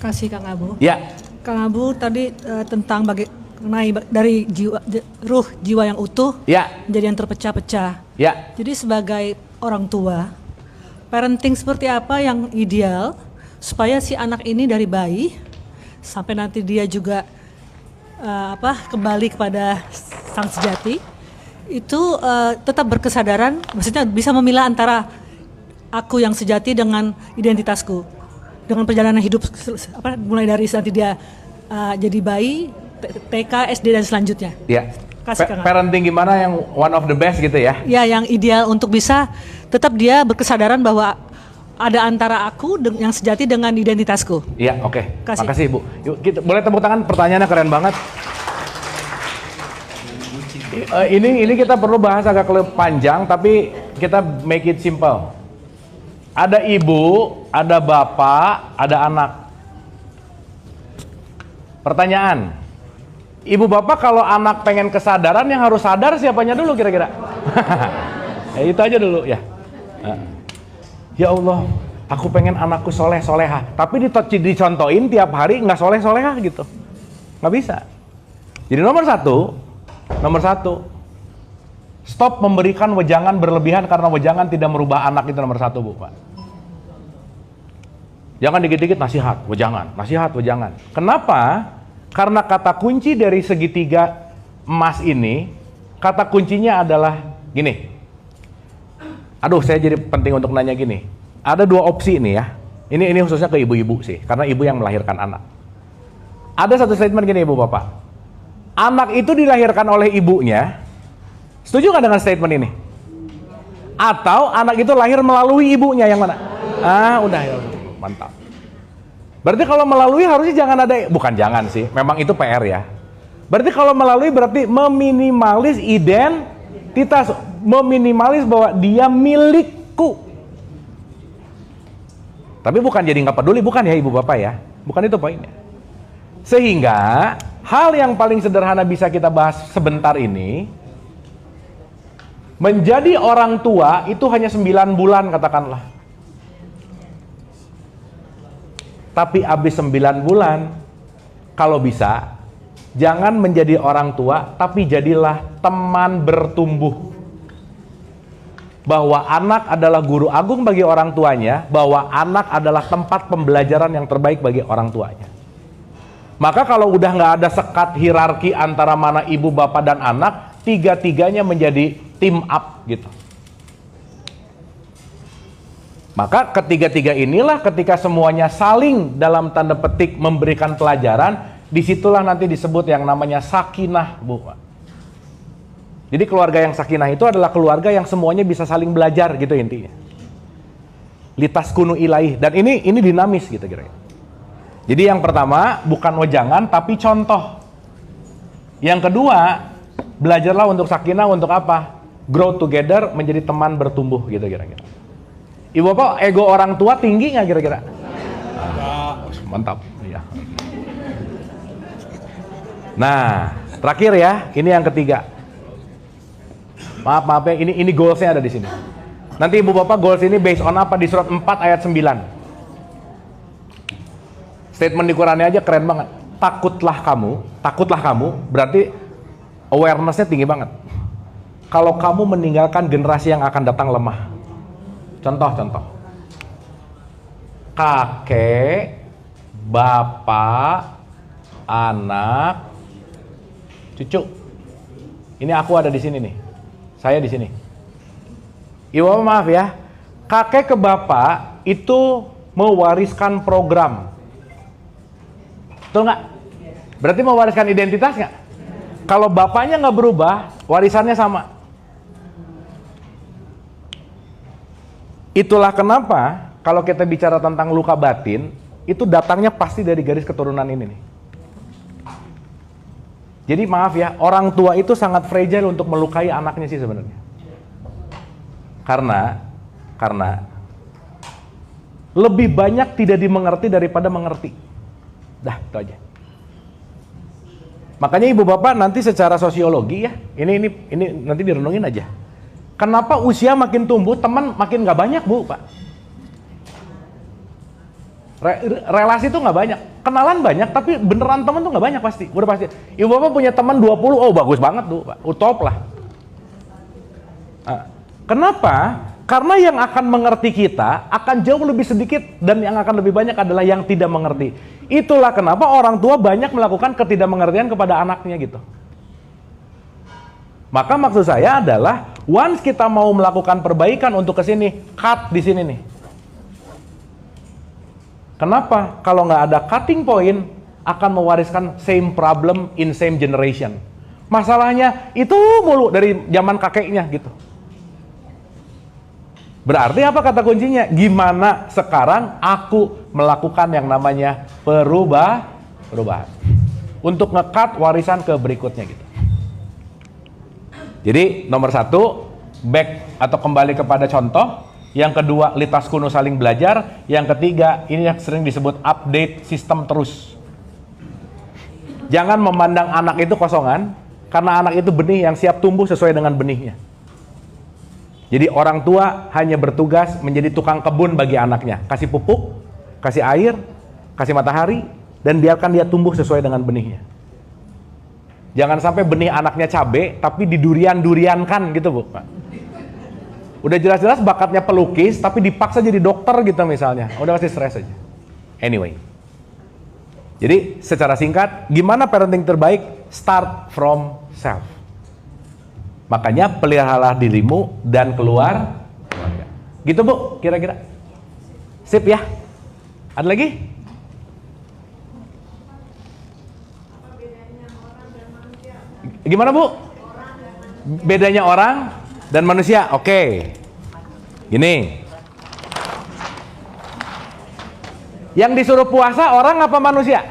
Kasih Kang Abu. Ya. Kang Abu tadi tentang dari ruh jiwa yang utuh menjadi yang terpecah-pecah. Jadi sebagai orang tua, parenting seperti apa yang ideal supaya si anak ini dari bayi sampai nanti dia juga kembali kepada sang sejati itu tetap berkesadaran, maksudnya bisa memilah antara aku yang sejati dengan identitasku, dengan perjalanan hidup mulai dari nanti dia jadi bayi, TK, SD dan selanjutnya. Parenting gimana yang one of the best gitu ya? Ya, yang ideal untuk bisa tetap dia berkesadaran bahwa ada antara aku yang sejati dengan identitasku. Iya, oke. Makasih Ibu. Yuk, kita boleh tepuk tangan, pertanyaannya keren banget. Ini kita perlu bahas agak panjang, tapi kita make it simple. Ada ibu, ada bapak, ada anak. Pertanyaan, ibu bapak kalau anak pengen kesadaran yang harus sadar siapanya dulu kira-kira? Itu aja dulu ya. Ya Allah, aku pengen anakku soleh soleha, tapi dicontohin tiap hari nggak soleh soleha gitu, nggak bisa. Jadi nomor satu, stop memberikan wejangan berlebihan karena wejangan tidak merubah anak, itu nomor satu Bu Pak. Jangan dikit-dikit nasihat, wejangan. Kenapa? Karena kata kunci dari segitiga emas ini, kata kuncinya adalah gini. Aduh, saya jadi penting untuk nanya gini. Ada dua opsi ini ya. Ini khususnya ke ibu-ibu sih, karena ibu yang melahirkan anak. Ada satu statement gini Ibu Bapak. Anak itu dilahirkan oleh ibunya. Setuju nggak dengan statement ini? Atau anak itu lahir melalui ibunya, yang mana? Udah ya. Mantap. Berarti kalau melalui harusnya jangan ada, bukan jangan sih, memang itu PR ya. Berarti kalau melalui berarti meminimalis identitas, meminimalis bahwa dia milikku. Tapi bukan jadi nggak peduli, bukan ya Ibu Bapak ya, bukan itu poinnya. Sehingga hal yang paling sederhana bisa kita bahas sebentar ini, menjadi orang tua itu hanya 9 bulan katakanlah. Tapi habis 9 bulan, kalau bisa, jangan menjadi orang tua, tapi jadilah teman bertumbuh. Bahwa anak adalah guru agung bagi orang tuanya, bahwa anak adalah tempat pembelajaran yang terbaik bagi orang tuanya. Maka kalau udah nggak ada sekat hierarki antara mana ibu, bapak, dan anak, tiga-tiganya menjadi team up gitu. Maka ketiga-tiga inilah ketika semuanya saling dalam tanda petik memberikan pelajaran, disitulah nanti disebut yang namanya sakinah, Bu. Jadi keluarga yang sakinah itu adalah keluarga yang semuanya bisa saling belajar gitu intinya. Litaskunu ilaih, dan ini dinamis gitu kira-kira. Jadi yang pertama bukan wejangan tapi contoh. Yang kedua, belajarlah untuk sakinah untuk apa? Grow together, menjadi teman bertumbuh gitu kira-kira. Ibu Bapak, ego orang tua tinggi nggak kira-kira? Mantap. Ya. Nah, terakhir ya, ini yang ketiga. Maaf ya, ini goalsnya ada di sini. Nanti Ibu Bapak goals ini based on apa? Di surat 4 ayat 9. Statement di Qurannya aja keren banget. Takutlah kamu, berarti awareness-nya tinggi banget. Kalau kamu meninggalkan generasi yang akan datang lemah. Contoh. Kakek, bapak, anak, cucu. Ini aku ada di sini nih. Saya di sini. Ibu Bapak maaf ya. Kakek ke bapak itu mewariskan program. Betul nggak? Berarti mewariskan identitas nggak? Kalau bapaknya nggak berubah, warisannya sama. Itulah kenapa kalau kita bicara tentang luka batin, itu datangnya pasti dari garis keturunan ini nih. Jadi maaf ya, orang tua itu sangat fragile untuk melukai anaknya sih sebenarnya. Karena lebih banyak tidak dimengerti daripada mengerti. Dah, itu aja. Makanya Ibu Bapak nanti secara sosiologi ya, ini nanti direnungin aja. Kenapa usia makin tumbuh, teman makin nggak banyak Bu, Pak? Relasi itu nggak banyak, kenalan banyak, tapi beneran teman tuh nggak banyak pasti. Udah pasti. Ibu bapak punya teman 20, oh bagus banget tuh, top lah. Kenapa? Karena yang akan mengerti kita akan jauh lebih sedikit dan yang akan lebih banyak adalah yang tidak mengerti. Itulah kenapa orang tua banyak melakukan ketidakmengertian kepada anaknya gitu. Maka maksud saya adalah once kita mau melakukan perbaikan untuk ke sini, cut di sini nih. Kenapa? Kalau nggak ada cutting point, akan mewariskan same problem in same generation. Masalahnya itu mulu dari zaman kakeknya gitu. Berarti apa kata kuncinya? Gimana sekarang aku melakukan yang namanya perubahan untuk nge-cut warisan ke berikutnya gitu. Jadi nomor 1, back atau kembali kepada contoh. Yang kedua, litas kuno saling belajar. Yang ketiga, ini yang sering disebut update sistem terus. Jangan memandang anak itu kosongan, karena anak itu benih yang siap tumbuh sesuai dengan benihnya. Jadi orang tua hanya bertugas menjadi tukang kebun bagi anaknya. Kasih pupuk, kasih air, kasih matahari, dan biarkan dia tumbuh sesuai dengan benihnya. Jangan sampai benih anaknya cabe, tapi didurian-duriankan gitu, Bu. Udah jelas-jelas bakatnya pelukis, tapi dipaksa jadi dokter gitu misalnya. Udah pasti stres aja. Anyway. Jadi secara singkat, gimana parenting terbaik? Start from self. Makanya peliharalah dirimu dan keluarga. Gitu Bu, kira-kira. Sip ya? Ada lagi? Gimana Bu? Bedanya orang dan manusia. Oke. Gini. Yang disuruh puasa orang apa manusia?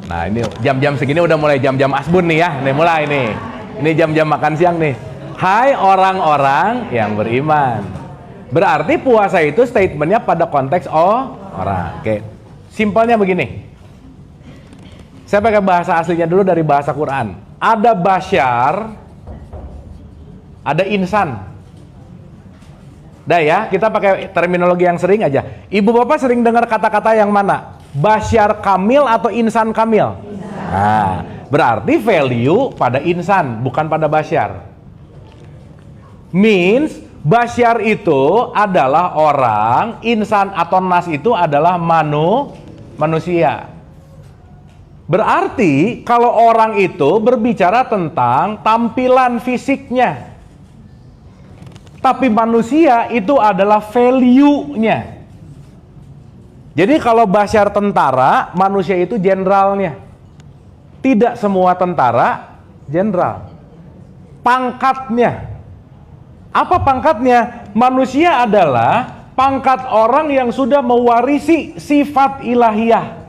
Nah ini jam-jam segini udah mulai jam-jam asbun nih ya. Nih mulai nih. Ini jam-jam makan siang nih. Hai orang-orang yang beriman. Berarti puasa itu statementnya pada konteks orang. Oke. Simpelnya begini. Saya pakai bahasa aslinya dulu dari bahasa Quran. Ada basyar, ada insan. Dah ya, kita pakai terminologi yang sering aja. Ibu bapak sering dengar kata-kata yang mana? Basyar kamil atau insan kamil? Nah, berarti value pada insan, bukan pada basyar. Means, basyar itu adalah orang, insan atau nas itu adalah manusia. Berarti kalau orang itu berbicara tentang tampilan fisiknya, tapi manusia itu adalah value-nya. Jadi kalau basyar tentara, manusia itu jenderalnya. Tidak semua tentara jenderal. Pangkatnya. Apa pangkatnya? Manusia adalah pangkat orang yang sudah mewarisi sifat ilahiyah.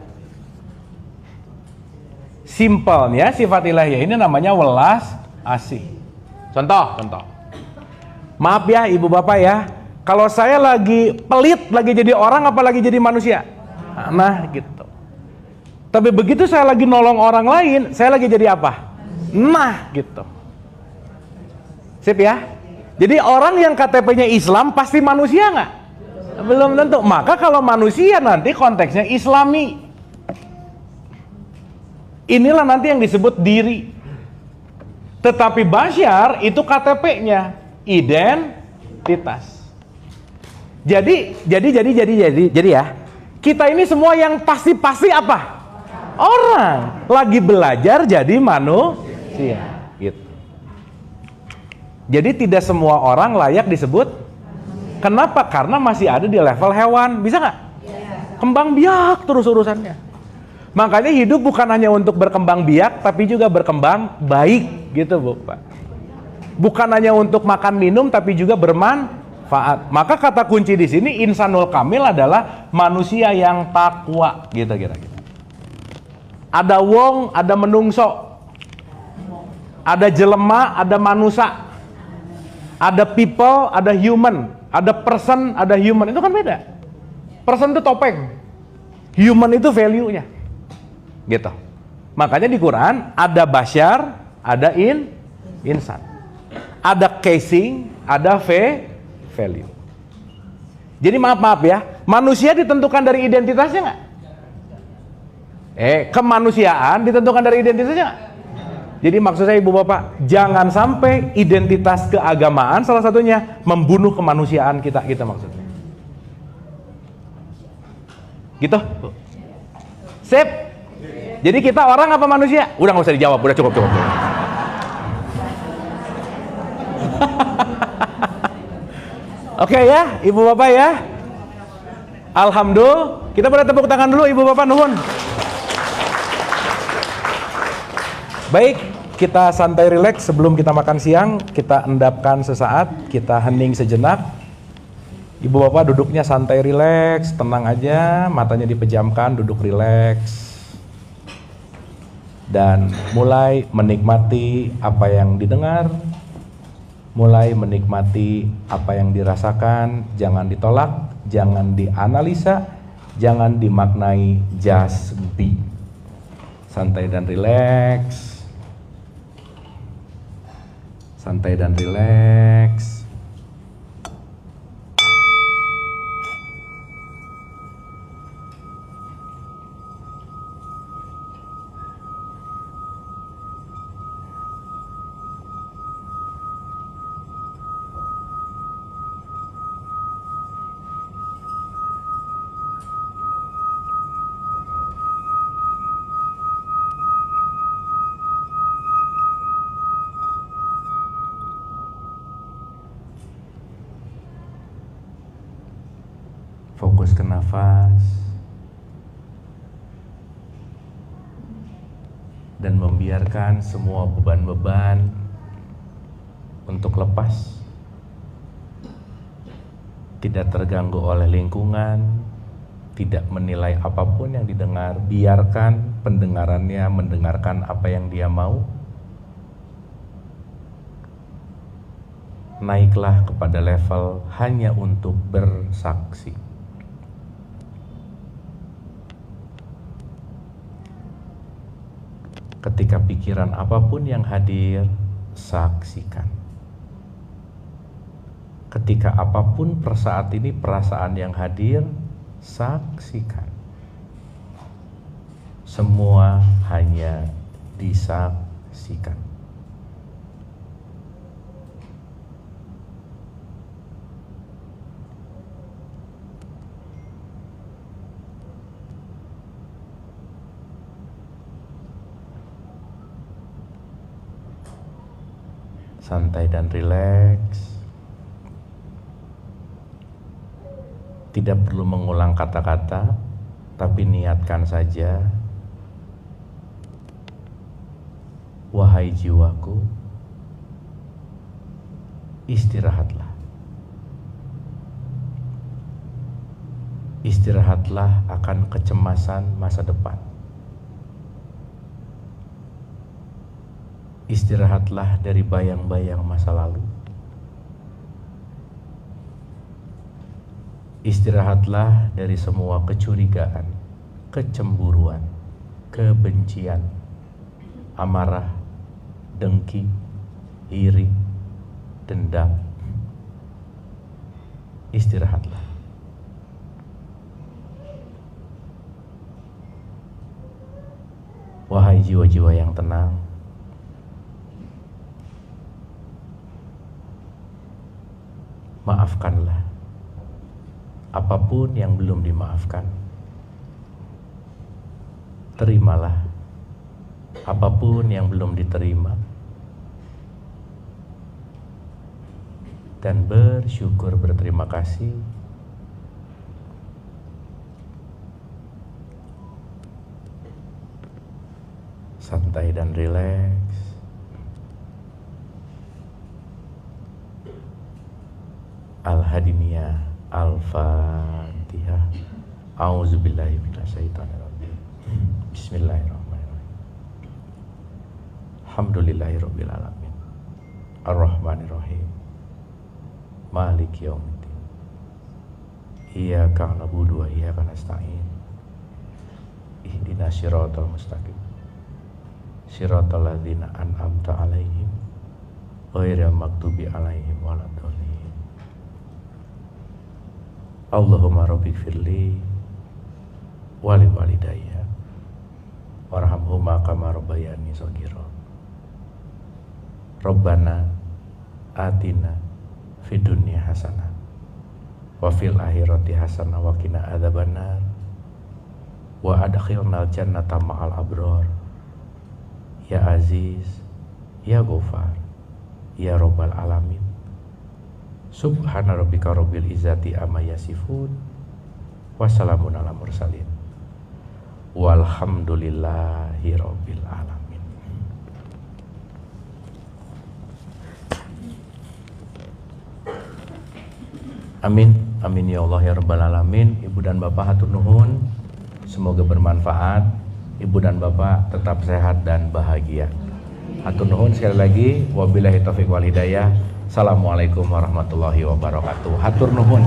Simpelnya sifat ilahiyah ini namanya welas asih. Contoh. Maaf ya ibu bapak ya, kalau saya lagi pelit, lagi jadi orang apa lagi jadi manusia? Nah gitu. Tapi begitu saya lagi nolong orang lain, saya lagi jadi apa? Nah gitu. Sip ya. Jadi orang yang KTP-nya Islam pasti manusia nggak? Belum tentu. Maka kalau manusia nanti konteksnya Islami. Inilah nanti yang disebut diri. Tetapi basyar itu KTP-nya, identitas. Jadi ya, kita ini semua yang pasti apa? Orang. Lagi belajar jadi manusia. Gitu. Jadi tidak semua orang layak disebut. Kenapa? Karena masih ada di level hewan. Bisa nggak? Kembang biak terus urusannya. Makanya hidup bukan hanya untuk berkembang biak, tapi juga berkembang baik, gitu Bu, Pak. Bukan hanya untuk makan minum, tapi juga bermanfaat. Maka kata kunci di sini insanul kamil adalah manusia yang takwa, gitu kira-kira. Ada wong, ada menungso, ada jelema, ada manusa, ada people, ada human, ada person, ada human. Itu kan beda. Person itu topeng, human itu value-nya. Gitu. Makanya di Quran ada basyar, ada insan. Ada casing, ada value. Jadi maaf ya, manusia ditentukan dari identitasnya nggak? Kemanusiaan ditentukan dari identitasnya nggak? Jadi maksud saya Ibu Bapak, jangan sampai identitas keagamaan salah satunya membunuh kemanusiaan kita maksudnya. Gitu. Sip. Jadi kita orang apa manusia? Udah nggak usah dijawab, udah cukup. Oke ya, Ibu Bapak ya. Alhamdulillah, kita pada tepuk tangan dulu Ibu Bapak nuhun. Baik, kita santai rileks sebelum kita makan siang, kita endapkan sesaat, kita hening sejenak. Ibu Bapak duduknya santai rileks, tenang aja, matanya dipejamkan, duduk rileks. Dan mulai menikmati apa yang didengar, mulai menikmati apa yang dirasakan, jangan ditolak, jangan dianalisa, jangan dimaknai, just be. Santai dan rileks. Santai dan rileks. Fokus ke nafas dan membiarkan semua beban-beban untuk lepas, tidak terganggu oleh lingkungan, tidak menilai apapun yang didengar, biarkan pendengarannya mendengarkan apa yang dia mau. Naiklah kepada level hanya untuk bersaksi. Ketika pikiran apapun yang hadir, saksikan. Ketika apapun saat ini perasaan yang hadir, saksikan. Semua hanya disaksikan. Santai dan rileks. Tidak perlu mengulang kata-kata, tapi niatkan saja. Wahai jiwaku, istirahatlah. Istirahatlah akan kecemasan masa depan. Istirahatlah dari bayang-bayang masa lalu. Istirahatlah dari semua kecurigaan, kecemburuan, kebencian, amarah, dengki, iri, dendam. Istirahatlah. Wahai jiwa-jiwa yang tenang, maafkanlah apapun yang belum dimaafkan. Terimalah apapun yang belum diterima. Dan bersyukur, berterima kasih santai dan rileks. Al-Hadiniyah, Al-Fatihah. A'udzubillahi minasyaitonirrajim. Bismillahirrahmanirrahim. Alhamdulillahirabbil alamin. Ar-Rahmanirrahim. Maliki yaumiddin. Iyyaka na'budu wa iyyaka nasta'in. Ihdinas siratal mustaqim. Siratal ladzina an'amta 'alaihim ghairil maghdubi 'alaihim waladdallin. Allahumma rabbik firli wali walidayya warhamhuma kama rabbayani shaghira. Rabbana atina fid dunya hasanah wa fil akhirati hasanah wa qina adzabannar wa adkhilnal jannata ma'al abrar ya aziz ya ghafar ya rabbal alamin. Subhana rabbika rabbil izzati amma yasifun wassalamun ala mursalin walhamdulillahi rabbil alamin. Amin, amin ya Allah ya rabbal alamin. Ibu dan bapak hatur nuhun, semoga bermanfaat. Ibu dan bapak tetap sehat dan bahagia. Hatur nuhun sekali lagi, wabillahi taufiq wal hidayah. Assalamualaikum warahmatullahi wabarakatuh. Hatur nuhun.